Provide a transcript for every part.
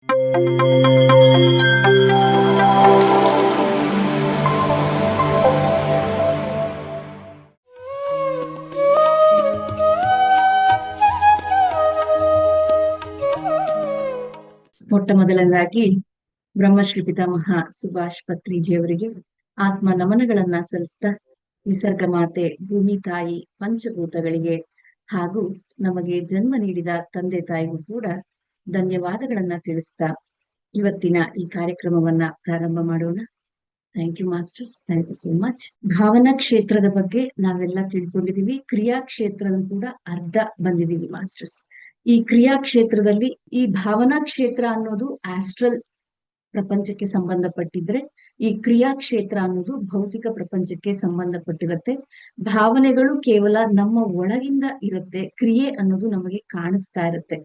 ಮೊಟ್ಟ ಮೊದಲನೇದಾಗಿ ಬ್ರಹ್ಮಶ್ರೀ ಪಿತಾಮಹ ಸುಭಾಷ್ ಪತ್ರಿಜಿಯವರಿಗೆ ಆತ್ಮ ನಮನಗಳನ್ನ ಸಲ್ಲಿಸ್ತಾ, ನಿಸರ್ಗ ಮಾತೆ, ಭೂಮಿ ತಾಯಿ, ಪಂಚಭೂತಗಳಿಗೆ ಹಾಗೂ ನಮಗೆ ಜನ್ಮ ನೀಡಿದ ತಂದೆ ತಾಯಿಗೂ ಕೂಡ ಧನ್ಯವಾದಗಳನ್ನ ತಿಳಿಸ್ತಾ ಇವತ್ತಿನ ಈ ಕಾರ್ಯಕ್ರಮವನ್ನ ಪ್ರಾರಂಭ ಮಾಡೋಣ. Thank you masters, thank you so much. ಭಾವನಾ ಕ್ಷೇತ್ರದ ಬಗ್ಗೆ ನಾವೆಲ್ಲ ತಿಳ್ಕೊಂಡಿದೀವಿ, ಕ್ರಿಯಾ ಕ್ಷೇತ್ರದ ಕೂಡ ಅರ್ಧ ಬಂದಿದೀವಿ ಮಾಸ್ಟರ್ಸ್. ಈ ಕ್ರಿಯಾ ಕ್ಷೇತ್ರದಲ್ಲಿ ಈ ಭಾವನಾ ಕ್ಷೇತ್ರ ಅನ್ನೋದು ಆಸ್ಟ್ರಲ್ ಪ್ರಪಂಚಕ್ಕೆ ಸಂಬಂಧಪಟ್ಟಿದ್ರೆ, ಈ ಕ್ರಿಯಾ ಕ್ಷೇತ್ರ ಅನ್ನೋದು ಭೌತಿಕ ಪ್ರಪಂಚಕ್ಕೆ ಸಂಬಂಧಪಟ್ಟಿರುತ್ತೆ. ಭಾವನೆಗಳು ಕೇವಲ ನಮ್ಮ ಒಳಗಿಂದ ಇರುತ್ತೆ, ಕ್ರಿಯೆ ಅನ್ನೋದು ನಮಗೆ ಕಾಣಿಸ್ತಾ ಇರುತ್ತೆ.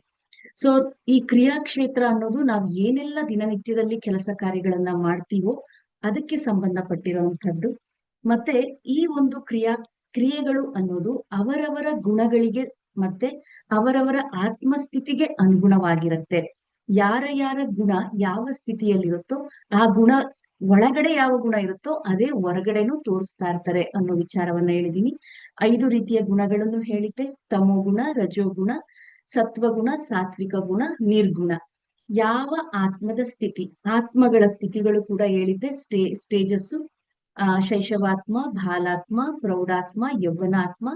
ಸೊ ಈ ಕ್ರಿಯಾ ಕ್ಷೇತ್ರ ಅನ್ನೋದು ನಾವು ಏನೆಲ್ಲ ದಿನನಿತ್ಯದಲ್ಲಿ ಕೆಲಸ ಕಾರ್ಯಗಳನ್ನ ಮಾಡ್ತೀವೋ ಅದಕ್ಕೆ ಸಂಬಂಧಪಟ್ಟಿರುವಂತದ್ದು. ಮತ್ತೆ ಈ ಒಂದು ಕ್ರಿಯೆಗಳು ಅನ್ನೋದು ಅವರವರ ಗುಣಗಳಿಗೆ ಮತ್ತೆ ಅವರವರ ಆತ್ಮಸ್ಥಿತಿಗೆ ಅನುಗುಣವಾಗಿರುತ್ತೆ. ಯಾರ ಗುಣ ಯಾವ ಸ್ಥಿತಿಯಲ್ಲಿರುತ್ತೋ ಆ ಗುಣ ಒಳಗಡೆ ಯಾವ ಗುಣ ಇರುತ್ತೋ ಅದೇ ಹೊರಗಡೆನೂ ತೋರಿಸ್ತಾ ಇರ್ತಾರೆ ಅನ್ನೋ ವಿಚಾರವನ್ನ ಹೇಳಿದೀನಿ. 5 ರೀತಿಯ ಗುಣಗಳನ್ನು ಹೇಳಿದ್ದೆ: ತಮೋಗುಣ, ರಜೋಗುಣ, ಸತ್ವಗುಣ, ಸಾತ್ವಿಕ ಗುಣ, ನಿರ್ಗುಣ. ಯಾವ ಆತ್ಮದ ಸ್ಥಿತಿ, ಆತ್ಮಗಳ ಸ್ಥಿತಿಗಳು ಕೂಡ ಹೇಳಿದ್ದೆ. ಸ್ಟೇಜಸ್ಸು: ಶೈಶವಾತ್ಮ, ಬಾಲಾತ್ಮ, ಪ್ರೌಢಾತ್ಮ, ಯೌವನಾತ್ಮ,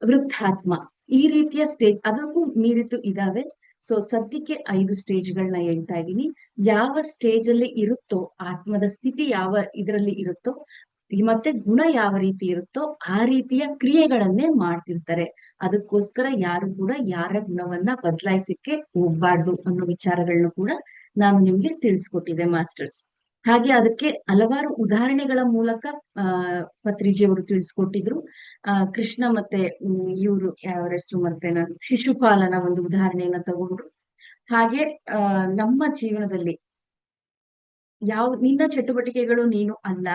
ವೃದ್ಧಾತ್ಮ. ಈ ರೀತಿಯ ಸ್ಟೇಜ್ ಅದಕ್ಕೂ ಮೀರಿತು ಇದಾವೆ. ಸೊ ಸದ್ಯಕ್ಕೆ 5 ಸ್ಟೇಜ್ಗಳನ್ನ ಹೇಳ್ತಾ ಇದ್ದೀನಿ. ಯಾವ ಸ್ಟೇಜ್ ಅಲ್ಲಿ ಇರುತ್ತೋ, ಆತ್ಮದ ಸ್ಥಿತಿ ಯಾವ ಇದರಲ್ಲಿ ಇರುತ್ತೋ ಮತ್ತೆ ಗುಣ ಯಾವ ರೀತಿ ಇರುತ್ತೋ ಆ ರೀತಿಯ ಕ್ರಿಯೆಗಳನ್ನೇ ಮಾಡ್ತಿರ್ತಾರೆ. ಅದಕ್ಕೋಸ್ಕರ ಯಾರು ಕೂಡ ಯಾರ ಗುಣವನ್ನ ಬದಲಾಯಿಸಕ್ಕೆ ಹೋಗ್ಬಾರ್ದು ಅನ್ನೋ ವಿಚಾರಗಳನ್ನ ಕೂಡ ನಾನು ನಿಮ್ಗೆ ತಿಳಿಸ್ಕೊಟ್ಟಿದ್ದೆ ಮಾಸ್ಟರ್ಸ್. ಹಾಗೆ ಅದಕ್ಕೆ ಹಲವಾರು ಉದಾಹರಣೆಗಳ ಮೂಲಕ ಪತ್ರಿಜಿಯವರು ತಿಳಿಸ್ಕೊಟ್ಟಿದ್ರು. ಕೃಷ್ಣ ಮತ್ತೆ ಇವರು ಯಾವ ಹೆಸರು ಮರ್ತೇ ನಾನು, ಶಿಶುಪಾಲನ ಒಂದು ಉದಾಹರಣೆಯನ್ನ ತಗೊಂಡ್ರು. ಹಾಗೆ ನಮ್ಮ ಜೀವನದಲ್ಲಿ ನಿನ್ನ ಚಟುವಟಿಕೆಗಳು ನೀನು ಅಲ್ಲ,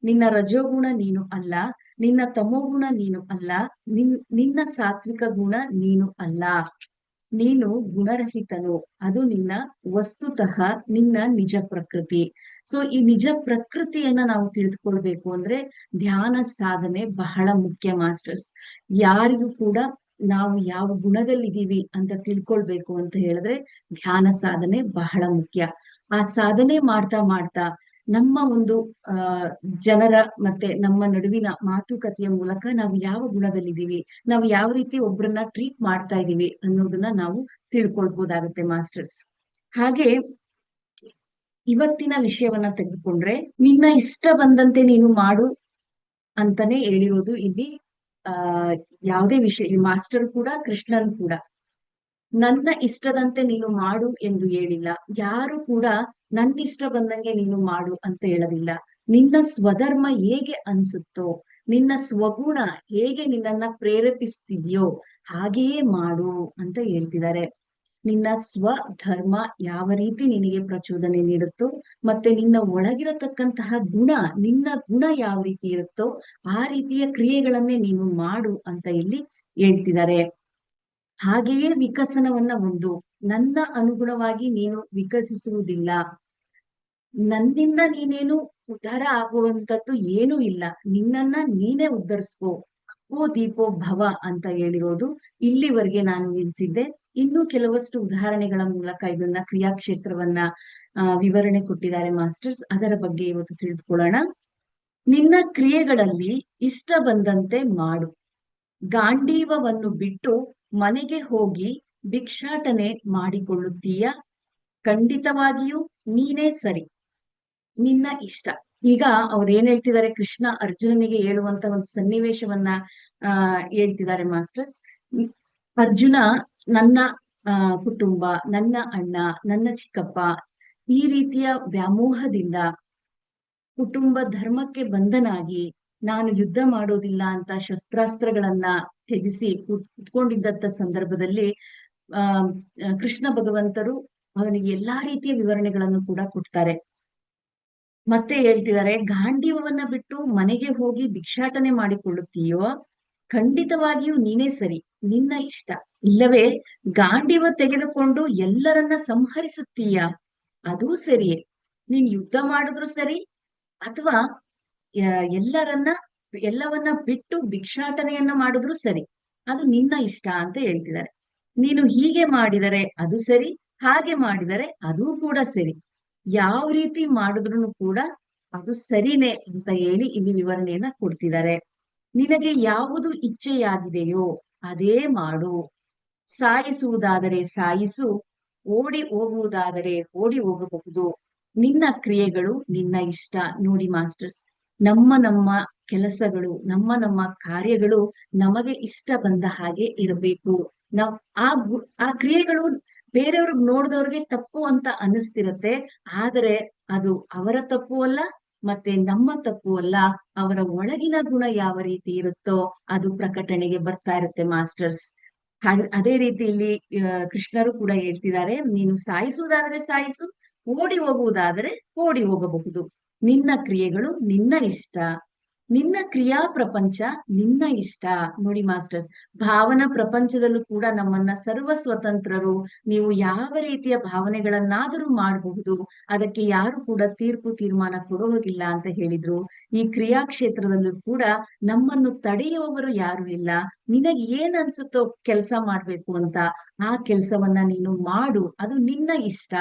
ನಿನ್ನ ರಜೋಗುಣ ನೀನು ಅಲ್ಲ, ನಿನ್ನ ತಮೋಗುಣ ನೀನು ಅಲ್ಲ, ನಿನ್ನ ಸಾತ್ವಿಕ ಗುಣ ನೀನು ಅಲ್ಲ, ನೀನು ಗುಣರಹಿತನು. ಅದು ನಿನ್ನ ವಸ್ತುತಃ ನಿನ್ನ ನಿಜ ಪ್ರಕೃತಿ. ಸೊ ಈ ನಿಜ ಪ್ರಕೃತಿಯನ್ನ ನಾವು ತಿಳಿದುಕೊಳ್ಬೇಕು ಅಂದ್ರೆ ಧ್ಯಾನ ಸಾಧನೆ ಬಹಳ ಮುಖ್ಯ ಮಾಸ್ಟರ್ಸ್. ಯಾರಿಗೂ ಕೂಡ ನಾವು ಯಾವ ಗುಣದಲ್ಲಿದ್ದೀವಿ ಅಂತ ತಿಳ್ಕೊಳ್ಬೇಕು ಅಂತ ಹೇಳಿದ್ರೆ ಧ್ಯಾನ ಸಾಧನೆ ಬಹಳ ಮುಖ್ಯ. ಆ ಸಾಧನೆ ಮಾಡ್ತಾ ಮಾಡ್ತಾ ನಮ್ಮ ಒಂದು ಜನರ ಮತ್ತೆ ನಮ್ಮ ನಡುವಿನ ಮಾತುಕತೆಯ ಮೂಲಕ ನಾವು ಯಾವ ಗುಣದಲ್ಲಿದ್ದೀವಿ, ನಾವು ಯಾವ ರೀತಿ ಒಬ್ರನ್ನ ಟ್ರೀಟ್ ಮಾಡ್ತಾ ಇದೀವಿ ಅನ್ನೋದನ್ನ ನಾವು ತಿಳ್ಕೊಳ್ಬೋದಾಗತ್ತೆ ಮಾಸ್ಟರ್ಸ್. ಹಾಗೆ ಇವತ್ತಿನ ವಿಷಯವನ್ನ ತೆಗೆದುಕೊಂಡ್ರೆ, ನಿನ್ನ ಇಷ್ಟ ಬಂದಂತೆ ನೀನು ಮಾಡು ಅಂತಾನೆ ಹೇಳಿರೋದು ಇಲ್ಲಿ. ಯಾವುದೇ ವಿಷಯ, ಮಾಸ್ಟರ್ ಕೂಡ ಕೃಷ್ಣನ್ ಕೂಡ ನನ್ನ ಇಷ್ಟದಂತೆ ನೀನು ಮಾಡು ಎಂದು ಹೇಳಿಲ್ಲ. ಯಾರು ಕೂಡ ನನ್ನ ಇಷ್ಟ ಬಂದಂಗೆ ನೀನು ಮಾಡು ಅಂತ ಹೇಳೋದಿಲ್ಲ. ನಿನ್ನ ಸ್ವಧರ್ಮ ಹೇಗೆ ಅನ್ಸುತ್ತೋ, ನಿನ್ನ ಸ್ವಗುಣ ಹೇಗೆ ನಿನ್ನನ್ನ ಪ್ರೇರೇಪಿಸ್ತಿದ್ಯೋ ಹಾಗೆಯೇ ಮಾಡು ಅಂತ ಹೇಳ್ತಿದ್ದಾರೆ. ನಿನ್ನ ಸ್ವಧರ್ಮ ಯಾವ ರೀತಿ ನಿನಗೆ ಪ್ರಚೋದನೆ ನೀಡುತ್ತೋ ಮತ್ತೆ ನಿನ್ನ ಒಳಗಿರತಕ್ಕಂತಹ ಗುಣ, ನಿನ್ನ ಗುಣ ಯಾವ ರೀತಿ ಇರುತ್ತೋ ಆ ರೀತಿಯ ಕ್ರಿಯೆಗಳನ್ನೇ ನೀನು ಮಾಡು ಅಂತ ಇಲ್ಲಿ ಹೇಳ್ತಿದ್ದಾರೆ. ಹಾಗೆಯೇ ವಿಕಸನವನ್ನ ಹೊಂದು. ನನ್ನ ಅನುಗುಣವಾಗಿ ನೀನು ವಿಕಸಿಸುವುದಿಲ್ಲ, ನನ್ನಿಂದ ನೀನೇನು ಉದ್ಧಾರ ಆಗುವಂತದ್ದು ಏನೂ ಇಲ್ಲ, ನಿನ್ನನ್ನ ನೀನೇ ಉದ್ಧರಿಸ್ಕೋ, ಓ ದೀಪೋ ಭವ ಅಂತ ಹೇಳಿರೋದು ಇಲ್ಲಿವರೆಗೆ ನಾನು ನಿಲ್ಲಿಸಿದ್ದೆ. ಇನ್ನು ಕೆಲವಷ್ಟು ಉದಾಹರಣೆಗಳ ಮೂಲಕ ಇದನ್ನ ಕ್ರಿಯಾಕ್ಷೇತ್ರವನ್ನ ವಿವರಣೆ ಕೊಟ್ಟಿದ್ದಾರೆ ಮಾಸ್ಟರ್ಸ್. ಅದರ ಬಗ್ಗೆ ಇವತ್ತು ತಿಳಿದುಕೊಳ್ಳೋಣ. ನಿನ್ನ ಕ್ರಿಯೆಗಳಲ್ಲಿ ಇಷ್ಟ ಬಂದಂತೆ ಮಾಡು, ಗಾಂಡೀವವನ್ನು ಬಿಟ್ಟು ಮನೆಗೆ ಹೋಗಿ ಭಿಕ್ಷಾಟನೆ ಮಾಡಿಕೊಳ್ಳುತ್ತೀಯ, ಖಂಡಿತವಾಗಿಯೂ ನೀನೇ ಸರಿ, ನಿನ್ನ ಇಷ್ಟ. ಈಗ ಅವ್ರು ಏನ್ ಹೇಳ್ತಿದ್ದಾರೆ, ಕೃಷ್ಣ ಅರ್ಜುನನಿಗೆ ಹೇಳುವಂತ ಒಂದು ಸನ್ನಿವೇಶವನ್ನ ಹೇಳ್ತಿದ್ದಾರೆ ಮಾಸ್ಟರ್ಸ್. ಅರ್ಜುನ ನನ್ನ ಕುಟುಂಬ, ನನ್ನ ಅಣ್ಣ, ನನ್ನ ಚಿಕ್ಕಪ್ಪ ಈ ರೀತಿಯ ವ್ಯಾಮೋಹದಿಂದ ಕುಟುಂಬ ಧರ್ಮಕ್ಕೆ ಬಂಧನಾಗಿ ನಾನು ಯುದ್ಧ ಮಾಡೋದಿಲ್ಲ ಅಂತ ಶಸ್ತ್ರಾಸ್ತ್ರಗಳನ್ನ ತ್ಯಜಿಸಿ ಕುತ್ಕೊಂಡಿದ್ದಂತ ಸಂದರ್ಭದಲ್ಲಿ ಕೃಷ್ಣ ಭಗವಂತರು ಅವನಿಗೆ ಎಲ್ಲಾ ರೀತಿಯ ವಿವರಣೆಗಳನ್ನು ಕೂಡ ಕೊಡ್ತಾರೆ. ಮತ್ತೆ ಹೇಳ್ತಿದ್ದಾರೆ, ಗಾಂಡೀವವನ್ನ ಬಿಟ್ಟು ಮನೆಗೆ ಹೋಗಿ ಭಿಕ್ಷಾಟನೆ ಮಾಡಿಕೊಳ್ಳುತ್ತೀಯೋ, ಖಂಡಿತವಾಗಿಯೂ ನೀನೇ ಸರಿ, ನಿನ್ನ ಇಷ್ಟ. ಇಲ್ಲವೇ ಗಾಂಡೀವ ತೆಗೆದುಕೊಂಡು ಎಲ್ಲರನ್ನ ಸಂಹರಿಸುತ್ತೀಯ, ಅದೂ ಸರಿಯೇ. ನೀನ್ ಯುದ್ಧ ಮಾಡಿದ್ರು ಸರಿ, ಅಥವಾ ಎಲ್ಲರನ್ನ ಎಲ್ಲವನ್ನ ಬಿಟ್ಟು ಭಿಕ್ಷಾಟನೆಯನ್ನ ಮಾಡಿದ್ರು ಸರಿ, ಅದು ನಿನ್ನ ಇಷ್ಟ ಅಂತ ಹೇಳ್ತಿದ್ದಾರೆ. ನೀನು ಹೀಗೆ ಮಾಡಿದರೆ ಅದು ಸರಿ, ಹಾಗೆ ಮಾಡಿದರೆ ಅದೂ ಕೂಡ ಸರಿ. ಯಾವ ರೀತಿ ಮಾಡಿದ್ರು ಕೂಡ ಅದು ಸರಿನೇ ಅಂತ ಹೇಳಿ ಇಲ್ಲಿ ವಿವರಣೆಯನ್ನ ಕೊಡ್ತಿದ್ದಾರೆ. ನಿನಗೆ ಯಾವುದು ಇಚ್ಛೆಯಾಗಿದೆಯೋ ಅದೇ ಮಾಡು. ಸಾಯಿಸುವುದಾದರೆ ಸಾಯಿಸು, ಓಡಿ ಹೋಗುವುದಾದರೆ ಓಡಿ ಹೋಗಬಹುದು. ನಿನ್ನ ಕ್ರಿಯೆಗಳು ನಿನ್ನ ಇಷ್ಟ. ನೋಡಿ ಮಾಸ್ಟರ್ಸ್, ನಮ್ಮ ಕೆಲಸಗಳು, ನಮ್ಮ ಕಾರ್ಯಗಳು ನಮಗೆ ಇಷ್ಟ ಬಂದ ಹಾಗೆ ಇರಬೇಕು. ನಾವ್ ಆ ಕ್ರಿಯೆಗಳು ಬೇರೆಯವ್ರಿಗೆ ನೋಡಿದವ್ರಿಗೆ ತಪ್ಪು ಅಂತ ಅನ್ನಿಸ್ತಿರತ್ತೆ. ಆದರೆ ಅದು ಅವರ ತಪ್ಪು ಅಲ್ಲ, ಮತ್ತೆ ನಮ್ಮ ತಪ್ಪು ಅಲ್ಲ. ಅವರ ಒಳಗಿನ ಗುಣ ಯಾವ ರೀತಿ ಇರುತ್ತೋ ಅದು ಪ್ರಕಟಣೆಗೆ ಬರ್ತಾ ಇರುತ್ತೆ ಮಾಸ್ಟರ್ಸ್. ಹಾಗೆ ಅದೇ ರೀತಿ ಇಲ್ಲಿ ಕೃಷ್ಣರು ಕೂಡ ಹೇಳ್ತಿದ್ದಾರೆ, ನೀನು ಸಾಯಿಸುವುದಾದರೆ ಸಾಯಿಸು, ಓಡಿ ಹೋಗುವುದಾದರೆ ಓಡಿ ಹೋಗಬಹುದು. ನಿನ್ನ ಕ್ರಿಯೆಗಳು ನಿನ್ನ ಇಷ್ಟ, ನಿನ್ನ ಕ್ರಿಯಾ ಪ್ರಪಂಚ ನಿನ್ನ ಇಷ್ಟ. ನೋಡಿ ಮಾಸ್ಟರ್ಸ್, ಭಾವನಾ ಪ್ರಪಂಚದಲ್ಲೂ ಕೂಡ ನಮ್ಮನ್ನ ಸರ್ವ ಸ್ವತಂತ್ರರು, ನೀವು ಯಾವ ರೀತಿಯ ಭಾವನೆಗಳನ್ನಾದರೂ ಮಾಡಬಹುದು, ಅದಕ್ಕೆ ಯಾರು ಕೂಡ ತೀರ್ಮಾನ ಕೊಡುವಾಗಿಲ್ಲ ಅಂತ ಹೇಳಿದ್ರು. ಈ ಕ್ರಿಯಾ ಕ್ಷೇತ್ರದಲ್ಲೂ ಕೂಡ ನಮ್ಮನ್ನು ತಡೆಯುವವರು ಯಾರು ಇಲ್ಲ. ನಿನಗೆ ಏನ್ ಅನ್ಸುತ್ತೋ ಕೆಲಸ ಮಾಡ್ಬೇಕು ಅಂತ, ಆ ಕೆಲಸವನ್ನ ನೀನು ಮಾಡು, ಅದು ನಿನ್ನ ಇಷ್ಟ,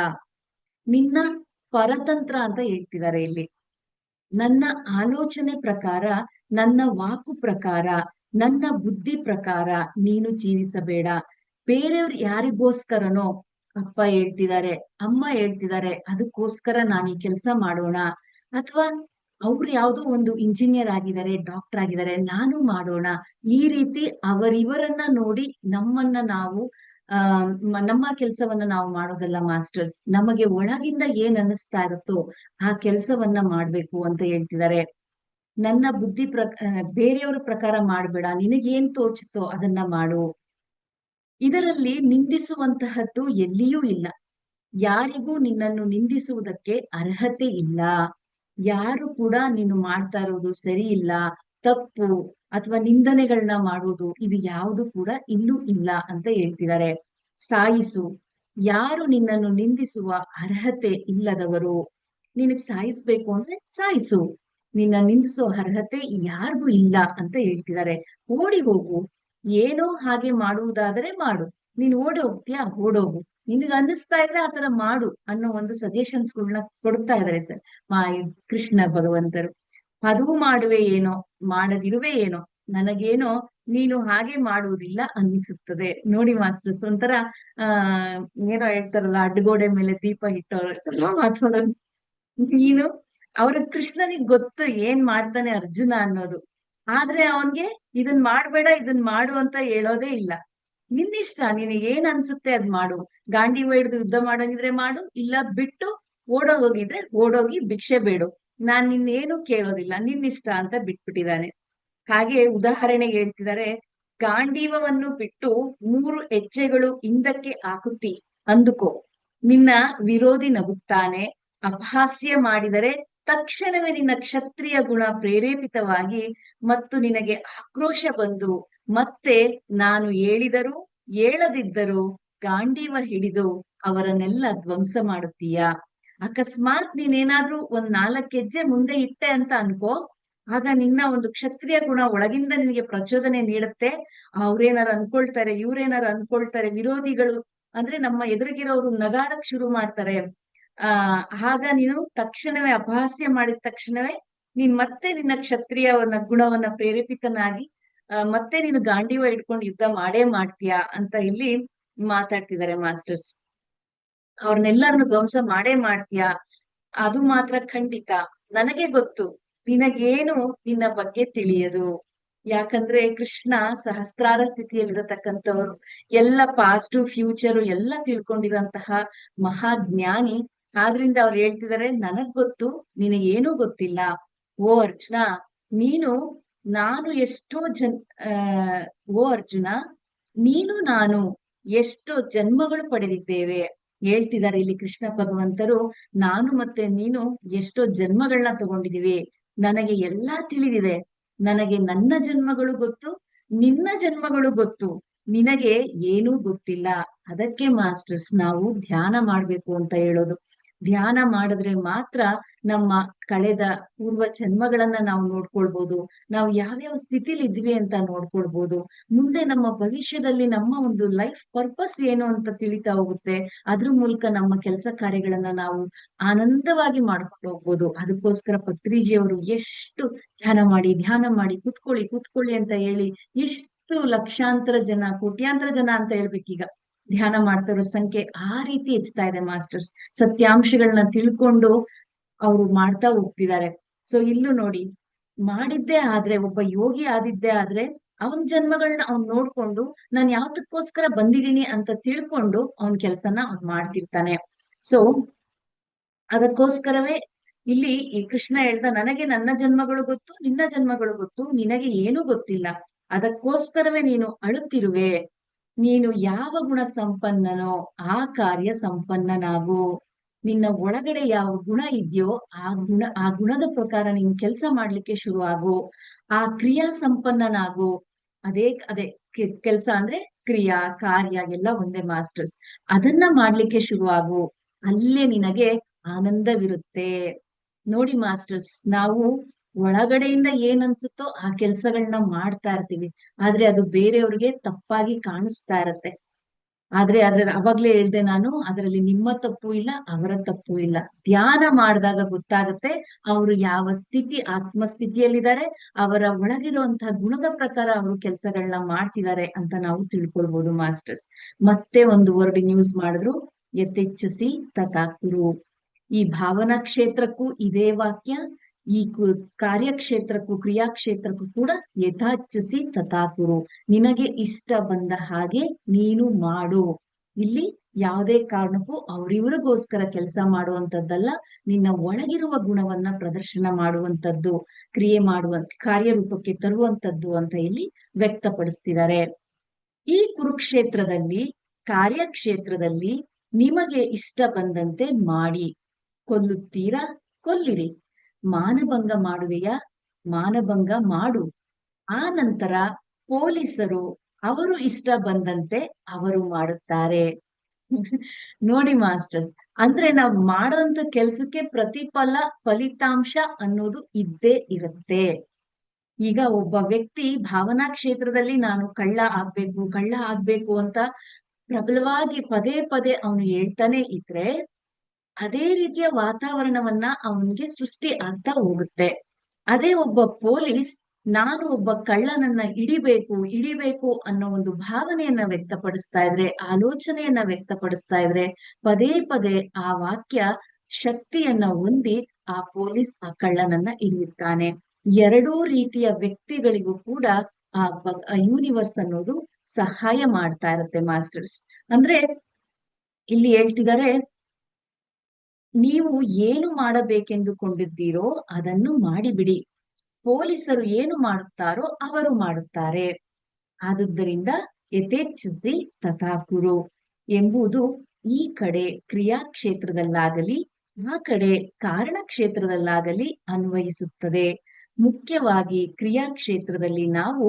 ನಿನ್ನ ಪರತಂತ್ರ ಅಂತ ಹೇಳ್ತಿದ್ದಾರೆ ಇಲ್ಲಿ. ನನ್ನ ಆಲೋಚನೆ ಪ್ರಕಾರ, ನನ್ನ ವಾಕು ಪ್ರಕಾರ, ನನ್ನ ಬುದ್ಧಿ ಪ್ರಕಾರ ನೀನು ಜೀವಿಸಬೇಡ. ಬೇರೆಯವ್ರು ಯಾರಿಗೋಸ್ಕರನೋ, ಅಪ್ಪ ಹೇಳ್ತಿದ್ದಾರೆ, ಅಮ್ಮ ಹೇಳ್ತಿದ್ದಾರೆ, ಅದಕ್ಕೋಸ್ಕರ ನಾನು ಈ ಕೆಲಸ ಮಾಡೋಣ, ಅಥವಾ ಅವ್ರು ಯಾವ್ದೋ ಒಂದು ಇಂಜಿನಿಯರ್ ಆಗಿದ್ದಾರೆ, ಡಾಕ್ಟರ್ ಆಗಿದ್ದಾರೆ, ನಾನು ಮಾಡೋಣ, ಈ ರೀತಿ ಅವರಿವರನ್ನ ನೋಡಿ ನಮ್ಮನ್ನ ನಾವು ನಮ್ಮ ಕೆಲಸವನ್ನ ನಾವು ಮಾಡೋದಲ್ಲ ಮಾಸ್ಟರ್ಸ್. ನಮಗೆ ಒಳಗಿಂದ ಏನ್ ಅನ್ನಿಸ್ತಾ ಇರುತ್ತೋ ಆ ಕೆಲಸವನ್ನ ಮಾಡ್ಬೇಕು ಅಂತ ಹೇಳ್ತಿದ್ದಾರೆ. ನನ್ನ ಬುದ್ಧಿ ಬೇರೆಯವರ ಪ್ರಕಾರ ಮಾಡ್ಬೇಡ, ನಿನಗೇನ್ ತೋಚುತ್ತೋ ಅದನ್ನ ಮಾಡು. ಇದರಲ್ಲಿ ನಿಂದಿಸುವಂತಹದ್ದು ಎಲ್ಲಿಯೂ ಇಲ್ಲ. ಯಾರಿಗೂ ನಿನ್ನನ್ನು ನಿಂದಿಸುವುದಕ್ಕೆ ಅರ್ಹತೆ ಇಲ್ಲ. ಯಾರು ಕೂಡ ನೀನು ಮಾಡ್ತಾ ಇರೋದು ಸರಿ ಇಲ್ಲ, ತಪ್ಪು, ಅಥವಾ ನಿಂದನೆಗಳನ್ನ ಮಾಡುವುದು, ಇದು ಯಾವುದು ಕೂಡ ಇಲ್ಲೂ ಇಲ್ಲ ಅಂತ ಹೇಳ್ತಿದ್ದಾರೆ. ಸಾಯಿಸು, ಯಾರು ನಿನ್ನನ್ನು ನಿಂದಿಸುವ ಅರ್ಹತೆ ಇಲ್ಲದವರು. ನಿನಗ್ ಸಾಯಿಸ್ಬೇಕು ಅಂದ್ರೆ ಸಾಯಿಸು, ನಿನ್ನ ನಿಂದಿಸೋ ಅರ್ಹತೆ ಯಾರಿಗೂ ಇಲ್ಲ ಅಂತ ಹೇಳ್ತಿದ್ದಾರೆ. ಓಡಿ ಹೋಗು, ಏನೋ ಹಾಗೆ ಮಾಡುವುದಾದರೆ ಮಾಡು. ನೀನ್ ಓಡಿ ಹೋಗ್ತೀಯಾ, ಓಡೋಗು. ನಿನಗೆ ಅನ್ನಿಸ್ತಾ ಇದ್ರೆ ಆತರ ಮಾಡು ಅನ್ನೋ ಒಂದು ಸಜೆಷನ್ಸ್ ಗಳನ್ನ ಕೊಡ್ತಾ ಇದಾರೆ ಸರ್ ಕೃಷ್ಣ ಭಗವಂತರು. ಅದೂ ಮಾಡುವೆ ಏನೋ, ಮಾಡದಿರುವೆ ಏನೋ, ನನಗೇನೋ ನೀನು ಹಾಗೆ ಮಾಡುವುದಿಲ್ಲ ಅನ್ನಿಸುತ್ತದೆ. ನೋಡಿ ಮಾಸ್ಟರ್ಸ್, ಒಂಥರ ಏನೋ ಹೇಳ್ತಾರಲ್ಲ, ಅಡ್ಡಗೋಡೆ ಮೇಲೆ ದೀಪ ಇಟ್ಟವ್ರು ಮಾತಾಡೋದು. ನೀನು ಅವ್ರ ಕೃಷ್ಣನಿಗೆ ಗೊತ್ತು ಏನ್ ಮಾಡ್ತಾನೆ ಅರ್ಜುನ ಅನ್ನೋದು, ಆದ್ರೆ ಅವನ್ಗೆ ಇದನ್ ಮಾಡ್ಬೇಡ ಇದನ್ ಮಾಡು ಅಂತ ಹೇಳೋದೇ ಇಲ್ಲ. ನಿನ್ನಿಷ್ಟ, ನಿನಗೆ ಏನ್ ಅನ್ಸುತ್ತೆ ಅದ್ ಮಾಡು. ಗಾಂಡೀವ ಹಿಡಿದು ಯುದ್ಧ ಮಾಡೋಗಿದ್ರೆ ಮಾಡು, ಇಲ್ಲ ಬಿಟ್ಟು ಓಡೋಗಿದ್ರೆ ಓಡೋಗಿ ಭಿಕ್ಷೆ ಬೇಡು, ನಾನ್ ನಿನ್ನೇನು ಕೇಳೋದಿಲ್ಲ, ನಿನ್ನಿಷ್ಟ ಅಂತ ಬಿಟ್ಬಿಟ್ಟಿದ್ದಾನೆ. ಹಾಗೆ ಉದಾಹರಣೆಗೆ ಹೇಳ್ತಿದ್ದಾರೆ, ಗಾಂಡೀವವನ್ನು ಬಿಟ್ಟು 3 ಹೆಜ್ಜೆಗಳು ಹಿಂದಕ್ಕೆ ಹಾಕುತ್ತಿ ಅಂದುಕೋ, ನಿನ್ನ ವಿರೋಧಿ ನಗುತ್ತಾನೆ. ಅಪಹಾಸ್ಯ ಮಾಡಿದರೆ ತಕ್ಷಣವೇ ನಿನ್ನ ಕ್ಷತ್ರಿಯ ಗುಣ ಪ್ರೇರೇಪಿತವಾಗಿ ಮತ್ತು ನಿನಗೆ ಆಕ್ರೋಶ ಬಂದು, ಮತ್ತೆ ನಾನು ಹೇಳಿದರೂ ಹೇಳದಿದ್ದರೂ ಗಾಂಡೀವ ಹಿಡಿದು ಅವರನ್ನೆಲ್ಲ ಧ್ವಂಸ ಮಾಡುತ್ತೀಯ. ಅಕಸ್ಮಾತ್ ನೀನೇನಾದ್ರೂ ಒಂದ್ 4 ಹೆಜ್ಜೆ ಮುಂದೆ ಇಟ್ಟೆ ಅಂತ ಅನ್ಕೋ, ಆಗ ನಿನ್ನ ಒಂದು ಕ್ಷತ್ರಿಯ ಗುಣ ಒಳಗಿಂದ ನಿನಗೆ ಪ್ರಚೋದನೆ ನೀಡುತ್ತೆ. ಅವ್ರೇನಾರು ಅನ್ಕೊಳ್ತಾರೆ, ಇವ್ರೇನಾರು ಅನ್ಕೊಳ್ತಾರೆ, ವಿರೋಧಿಗಳು ಅಂದ್ರೆ ನಮ್ಮ ಎದುರಿಗಿರೋರು ನಗಾಡಕ್ ಶುರು ಮಾಡ್ತಾರೆ. ಆಗ ನೀನು ತಕ್ಷಣವೇ ಅಪಹಾಸ್ಯ ಮಾಡಿದ ತಕ್ಷಣವೇ ನೀನ್ ಮತ್ತೆ ನಿನ್ನ ಕ್ಷತ್ರಿಯ ಗುಣವನ್ನ ಪ್ರೇರೇಪಿತನಾಗಿ ಮತ್ತೆ ನೀನು ಗಾಂಡೀವ ಇಟ್ಕೊಂಡು ಯುದ್ಧ ಮಾಡೇ ಮಾಡ್ತೀಯಾ ಅಂತ ಇಲ್ಲಿ ಮಾತಾಡ್ತಿದ್ದಾರೆ ಮಾಸ್ಟರ್ಸ್. ಅವ್ರನ್ನೆಲ್ಲರನ್ನು ಧ್ವಂಸ ಮಾಡೇ ಮಾಡ್ತೀಯಾ, ಅದು ಮಾತ್ರ ಖಂಡಿತ. ನನಗೆ ಗೊತ್ತು ನಿನಗೇನು ನಿನ್ನ ಬಗ್ಗೆ ತಿಳಿಯದು. ಯಾಕಂದ್ರೆ ಕೃಷ್ಣ ಸಹಸ್ರಾರ ಸ್ಥಿತಿಯಲ್ಲಿರತಕ್ಕಂಥವ್ರು, ಎಲ್ಲ ಪಾಸ್ಟ್ ಫ್ಯೂಚರು ಎಲ್ಲ ತಿಳ್ಕೊಂಡಿರಂತಹ ಮಹಾಜ್ಞಾನಿ. ಆದ್ರಿಂದ ಅವ್ರು ಹೇಳ್ತಿದ್ದಾರೆ, ನನಗ್ ಗೊತ್ತು ನಿನಗೇನೂ ಗೊತ್ತಿಲ್ಲ. ಓ ಅರ್ಜುನ, ನೀನು ನಾನು ಎಷ್ಟೋ ಓ ಅರ್ಜುನ, ನೀನು ನಾನು ಎಷ್ಟೋ ಜನ್ಮಗಳು ಪಡೆದಿದ್ದೇವೆ. ಹೇಳ್ತಿದ್ದಾರೆ ಇಲ್ಲಿ ಕೃಷ್ಣ ಭಗವಂತರು, ನಾನು ಮತ್ತೆ ನೀನು ಎಷ್ಟೋ ಜನ್ಮಗಳನ್ನ ತಗೊಂಡಿದೀವಿ. ನನಗೆ ಎಲ್ಲಾ ತಿಳಿದಿದೆ. ನನಗೆ ನನ್ನ ಜನ್ಮಗಳು ಗೊತ್ತು, ನಿನ್ನ ಜನ್ಮಗಳು ಗೊತ್ತು, ನಿನಗೆ ಏನೂ ಗೊತ್ತಿಲ್ಲ. ಅದಕ್ಕೆ ಮಾಸ್ಟರ್ಸ್ ನಾವು ಧ್ಯಾನ ಮಾಡ್ಬೇಕು ಅಂತ ಹೇಳೋದು. ಧ್ಯಾನ ಮಾಡಿದ್ರೆ ಮಾತ್ರ ನಮ್ಮ ಕಳೆದ ಪೂರ್ವ ಜನ್ಮಗಳನ್ನ ನಾವು ನೋಡ್ಕೊಳ್ಬಹುದು. ನಾವು ಯಾವ್ಯಾವ ಸ್ಥಿತಿಲಿ ಇದ್ವಿ ಅಂತ ನೋಡ್ಕೊಳ್ಬಹುದು. ಮುಂದೆ ನಮ್ಮ ಭವಿಷ್ಯದಲ್ಲಿ ನಮ್ಮ ಒಂದು ಲೈಫ್ ಪರ್ಪಸ್ ಏನು ಅಂತ ತಿಳಿತಾ ಹೋಗುತ್ತೆ. ಅದ್ರ ಮೂಲಕ ನಮ್ಮ ಕೆಲಸ ಕಾರ್ಯಗಳನ್ನ ನಾವು ಆನಂದವಾಗಿ ಮಾಡ್ಕೊಂಡು ಹೋಗ್ಬೋದು. ಅದಕ್ಕೋಸ್ಕರ ಪತ್ರಿಜಿಯವರು ಎಷ್ಟು ಧ್ಯಾನ ಮಾಡಿ ಕೂತ್ಕೊಳ್ಳಿ ಕೂತ್ಕೊಳ್ಳಿ ಅಂತ ಹೇಳಿ ಎಷ್ಟು ಲಕ್ಷಾಂತರ ಜನ, ಕೋಟ್ಯಾಂತರ ಜನ ಅಂತ ಹೇಳ್ಬೇಕೀಗ ಧ್ಯಾನ ಮಾಡ್ತಾ ಇರೋ ಸಂಖ್ಯೆ ಆ ರೀತಿ ಹೆಚ್ಚುತ್ತಾ ಇದೆ ಮಾಸ್ಟರ್ಸ್. ಸತ್ಯಾಂಶಗಳನ್ನ ತಿಳ್ಕೊಂಡು ಅವರು ಮಾಡ್ತಾ ಹೋಗ್ತಿದ್ದಾರೆ. ಸೊ ಇಲ್ಲೂ ನೋಡಿ, ಮಾಡಿದ್ದೇ ಆದ್ರೆ, ಒಬ್ಬ ಯೋಗಿ ಆದಿದ್ದೇ ಆದ್ರೆ ಅವನ್ ಜನ್ಮಗಳನ್ನ ಅವ್ನ್ ನೋಡ್ಕೊಂಡು ನಾನ್ ಯಾವ್ದಕ್ಕೋಸ್ಕರ ಬಂದಿದೀನಿ ಅಂತ ತಿಳ್ಕೊಂಡು ಅವನ್ ಕೆಲ್ಸನ ಅವ್ನ್ ಮಾಡ್ತಿರ್ತಾನೆ. ಸೊ ಅದಕ್ಕೋಸ್ಕರವೇ ಇಲ್ಲಿ ಈ ಕೃಷ್ಣ ಹೇಳ್ದ, ನನಗೆ ನನ್ನ ಜನ್ಮಗಳು ಗೊತ್ತು, ನಿನ್ನ ಜನ್ಮಗಳು ಗೊತ್ತು, ನಿನಗೆ ಏನೂ ಗೊತ್ತಿಲ್ಲ. ಅದಕ್ಕೋಸ್ಕರವೇ ನೀನು ಅಳುತ್ತಿರುವೆ. ನೀನು ಯಾವ ಗುಣ ಸಂಪನ್ನನೋ ಆ ಕಾರ್ಯ ಸಂಪನ್ನನಾಗು. ನಿನ್ನ ಒಳಗಡೆ ಯಾವ ಗುಣ ಇದೆಯೋ ಆ ಗುಣದ ಪ್ರಕಾರ ನೀನು ಕೆಲಸ ಮಾಡ್ಲಿಕ್ಕೆ ಶುರು ಆಗು. ಆ ಕ್ರಿಯಾ ಸಂಪನ್ನನಾಗು. ಅದೇ ಅದೇ ಕೆಲಸ ಅಂದ್ರೆ ಕ್ರಿಯಾ ಕಾರ್ಯ ಎಲ್ಲ ಒಂದೇ ಮಾಸ್ಟರ್ಸ್. ಅದನ್ನ ಮಾಡ್ಲಿಕ್ಕೆ ಶುರು ಆಗು. ಅಲ್ಲೇ ನಿನಗೆ ಆನಂದವಿರುತ್ತೆ. ನೋಡಿ ಮಾಸ್ಟರ್ಸ್, ನಾವು ಒಳಗಡೆಯಿಂದ ಏನ್ ಅನ್ಸುತ್ತೋ ಆ ಕೆಲ್ಸಗಳನ್ನ ಮಾಡ್ತಾ ಇರ್ತೀವಿ. ಆದ್ರೆ ಅದು ಬೇರೆಯವ್ರಿಗೆ ತಪ್ಪಾಗಿ ಕಾಣಿಸ್ತಾ ಇರತ್ತೆ. ಆದ್ರೆ ಅವಾಗ್ಲೇ ಹೇಳ್ದೆ ನಾನು, ಅದರಲ್ಲಿ ನಿಮ್ಮ ತಪ್ಪು ಇಲ್ಲ, ಅವರ ತಪ್ಪು ಇಲ್ಲ. ಧ್ಯಾನ ಮಾಡಿದಾಗ ಗೊತ್ತಾಗತ್ತೆ ಅವರು ಯಾವ ಸ್ಥಿತಿ, ಆತ್ಮಸ್ಥಿತಿಯಲ್ಲಿದ್ದಾರೆ, ಅವರ ಒಳಗಿರುವಂತಹ ಗುಣದ ಪ್ರಕಾರ ಅವರು ಕೆಲಸಗಳನ್ನ ಮಾಡ್ತಿದ್ದಾರೆ ಅಂತ ನಾವು ತಿಳ್ಕೊಳ್ಬಹುದು ಮಾಸ್ಟರ್ಸ್. ಮತ್ತೆ ಒಂದು ವರ್ಡ್ ಯೂಸ್ ಮಾಡಿದ್ರು, ಯಥೇಚ್ಛಸಿ ತಥಾಕುರು. ಈ ಭಾವನಾ ಕ್ಷೇತ್ರಕ್ಕೂ ಇದೇ ವಾಕ್ಯ, ಈ ಕಾರ್ಯಕ್ಷೇತ್ರಕ್ಕೂ ಕ್ರಿಯಾಕ್ಷೇತ್ರಕ್ಕೂ ಕೂಡ ಯಥಾಚ್ಛಸಿ ತಥಾಕುರು. ನಿನಗೆ ಇಷ್ಟ ಬಂದ ಹಾಗೆ ನೀನು ಮಾಡು. ಇಲ್ಲಿ ಯಾವುದೇ ಕಾರಣಕ್ಕೂ ಅವರಿವರಿಗೋಸ್ಕರ ಕೆಲಸ ಮಾಡುವಂತದ್ದಲ್ಲ, ನಿನ್ನ ಒಳಗಿರುವ ಗುಣವನ್ನ ಪ್ರದರ್ಶನ ಮಾಡುವಂತದ್ದು, ಕ್ರಿಯೆ ಕಾರ್ಯರೂಪಕ್ಕೆ ತರುವಂತದ್ದು ಅಂತ ಇಲ್ಲಿ ವ್ಯಕ್ತಪಡಿಸ್ತಿದ್ದಾರೆ. ಈ ಕುರುಕ್ಷೇತ್ರದಲ್ಲಿ, ಕಾರ್ಯಕ್ಷೇತ್ರದಲ್ಲಿ ನಿಮಗೆ ಇಷ್ಟ ಬಂದಂತೆ ಮಾಡಿ. ಕೊಲ್ಲುತ್ತೀರಾ, ಕೊಲ್ಲಿರಿ. ಮಾನಭಂಗ ಮಾಡುವೆಯಾ, ಮಾನಭಂಗ ಮಾಡು. ಆ ನಂತರ ಪೊಲೀಸರು ಅವರು ಇಷ್ಟ ಬಂದಂತೆ ಅವರು ಮಾಡುತ್ತಾರೆ. ನೋಡಿ ಮಾಸ್ಟರ್ಸ್, ಅಂದ್ರೆ ನಾವು ಮಾಡೋಂತ ಕೆಲ್ಸಕ್ಕೆ ಫಲಿತಾಂಶ ಅನ್ನೋದು ಇದ್ದೇ ಇರುತ್ತೆ. ಈಗ ಒಬ್ಬ ವ್ಯಕ್ತಿ ಭಾವನಾ ಕ್ಷೇತ್ರದಲ್ಲಿ ನಾನು ಕಳ್ಳ ಆಗ್ಬೇಕು ಅಂತ ಪ್ರಬಲವಾಗಿ ಪದೇ ಪದೇ ಅವನು ಹೇಳ್ತಾನೆ ಇದ್ರೆ, ಅದೇ ರೀತಿಯ ವಾತಾವರಣವನ್ನ ಅವನಿಗೆ ಸೃಷ್ಟಿ ಆಗ್ತಾ ಹೋಗುತ್ತೆ. ಅದೇ ಒಬ್ಬ ಪೊಲೀಸ್ ನಾನು ಒಬ್ಬ ಕಳ್ಳನನ್ನ ಹಿಡಿಬೇಕು ಅನ್ನೋ ಒಂದು ಭಾವನೆಯನ್ನ ವ್ಯಕ್ತಪಡಿಸ್ತಾ ಇದ್ರೆ, ಆಲೋಚನೆಯನ್ನ ವ್ಯಕ್ತಪಡಿಸ್ತಾ ಇದ್ರೆ, ಪದೇ ಪದೇ ಆ ವಾಕ್ಯ ಶಕ್ತಿಯನ್ನ ಹೊಂದಿ ಆ ಪೊಲೀಸ್ ಆ ಕಳ್ಳನನ್ನ ಹಿಡಿಯುತ್ತಾನೆ. ಎರಡೂ ರೀತಿಯ ವ್ಯಕ್ತಿಗಳಿಗೂ ಕೂಡ ಆ ಯೂನಿವರ್ಸ್ ಅನ್ನೋದು ಸಹಾಯ ಮಾಡ್ತಾ ಇರುತ್ತೆ ಮಾಸ್ಟರ್ಸ್. ಅಂದ್ರೆ ಇಲ್ಲಿ ಹೇಳ್ತಿದ್ದಾರೆ, ನೀವು ಏನು ಮಾಡಬೇಕೆಂದುಕೊಂಡಿದ್ದೀರೋ ಅದನ್ನು ಮಾಡಿಬಿಡಿ. ಪೊಲೀಸರು ಏನು ಮಾಡುತ್ತಾರೋ ಅವರು ಮಾಡುತ್ತಾರೆ. ಆದುದರಿಂದ ಯಥೇಚ್ಛಸಿ ತಥಾಕುರು ಎಂಬುದು ಈ ಕಡೆ ಕ್ರಿಯಾಕ್ಷೇತ್ರದಲ್ಲಾಗಲಿ ಆ ಕಡೆ ಕಾರಣ ಕ್ಷೇತ್ರದಲ್ಲಾಗಲಿ ಅನ್ವಯಿಸುತ್ತದೆ. ಮುಖ್ಯವಾಗಿ ಕ್ರಿಯಾಕ್ಷೇತ್ರದಲ್ಲಿ ನಾವು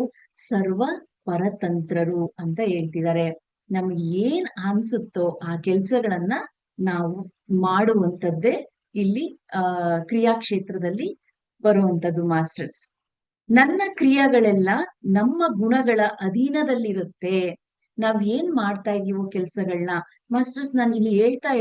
ಸರ್ವ ಪರತಂತ್ರರು ಅಂತ ಹೇಳ್ತಿದ್ದಾರೆ. ನಮ್ಗೆ ಏನ್ ಅನ್ಸುತ್ತೋ ಆ ಕೆಲ್ಸಗಳನ್ನ ನಾವು ಮಾಡುವಂತದ್ದೇ ಇಲ್ಲಿ ಕ್ರಿಯಾಕ್ಷೇತ್ರದಲ್ಲಿ ಬರುವಂತದ್ದು ಮಾಸ್ಟರ್ಸ್. ನನ್ನ ಕ್ರಿಯೆಗಳೆಲ್ಲ ನಮ್ಮ ಗುಣಗಳ ಅಧೀನದಲ್ಲಿರುತ್ತೆ. ನಾವ್ ಏನ್ ಮಾಡ್ತಾ ಇದೀವೋ ಕೆಲ್ಸಗಳನ್ನ ಮಾಸ್ಟರ್ಸ್, ನಾನು ಇಲ್ಲಿ ಹೇಳ್ತಾ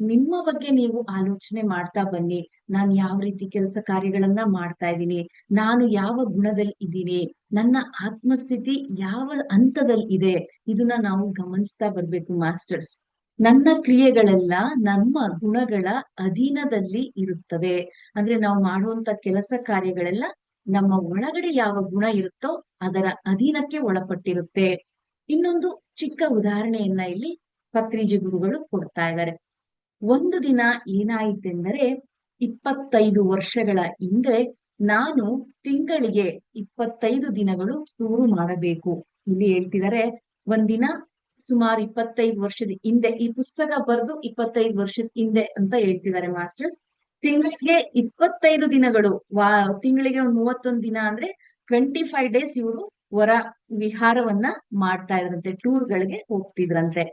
ನಿಮ್ಮ ಬಗ್ಗೆ ನೀವು ಆಲೋಚನೆ ಮಾಡ್ತಾ ಬನ್ನಿ. ನಾನು ಯಾವ ರೀತಿ ಕೆಲಸ ಕಾರ್ಯಗಳನ್ನ ಮಾಡ್ತಾ ಇದ್ದೀನಿ, ನಾನು ಯಾವ ಗುಣದಲ್ಲಿ ಇದ್ದೀನಿ, ನನ್ನ ಆತ್ಮಸ್ಥಿತಿ ಯಾವ ಹಂತದಲ್ಲಿ ಇದೆ, ಇದನ್ನ ನಾವು ಗಮನಿಸ್ತಾ ಬರ್ಬೇಕು ಮಾಸ್ಟರ್ಸ್. ನನ್ನ ಕ್ರಿಯೆಗಳೆಲ್ಲ ನಮ್ಮ ಗುಣಗಳ ಅಧೀನದಲ್ಲಿ ಇರುತ್ತದೆ. ಅಂದ್ರೆ ನಾವು ಮಾಡುವಂತ ಕೆಲಸ ಕಾರ್ಯಗಳೆಲ್ಲ ನಮ್ಮ ಒಳಗಡೆ ಯಾವ ಗುಣ ಇರುತ್ತೋ ಅದರ ಅಧೀನಕ್ಕೆ ಒಳಪಟ್ಟಿರುತ್ತೆ. ಇನ್ನೊಂದು ಚಿಕ್ಕ ಉದಾಹರಣೆಯನ್ನ ಇಲ್ಲಿ ಪತ್ರಿಜಿ ಗುರುಗಳು ಕೊಡ್ತಾ ಇದ್ದಾರೆ. ಒಂದು ದಿನ ಏನಾಯಿತೆಂದರೆ, 25 ವರ್ಷಗಳ ಹಿಂದೆ ನಾನು ತಿಂಗಳಿಗೆ 25 ದಿನಗಳು ಟೂರು ಮಾಡಬೇಕು. ಇಲ್ಲಿ ಹೇಳ್ತಿದ್ದಾರೆ, ಒಂದಿನ ಸುಮಾರು 25 ವರ್ಷದ ಹಿಂದೆ, ಈ ಪುಸ್ತಕ ಬರೆದು 25 ವರ್ಷದ ಹಿಂದೆ ಅಂತ ಹೇಳ್ತಿದ್ದಾರೆ ಮಾಸ್ಟರ್ಸ್. ತಿಂಗಳಿಗೆ 25 ದಿನಗಳು, ತಿಂಗಳಿಗೆ ಒಂದು 31 ದಿನ ಅಂದ್ರೆ 25 ಡೇಸ್ ಇವರು ಹೊರ ವಿಹಾರವನ್ನ ಮಾಡ್ತಾ ಇದ್ರಂತೆ, ಟೂರ್ಗಳಿಗೆ ಹೋಗ್ತಿದ್ರಂತೆ.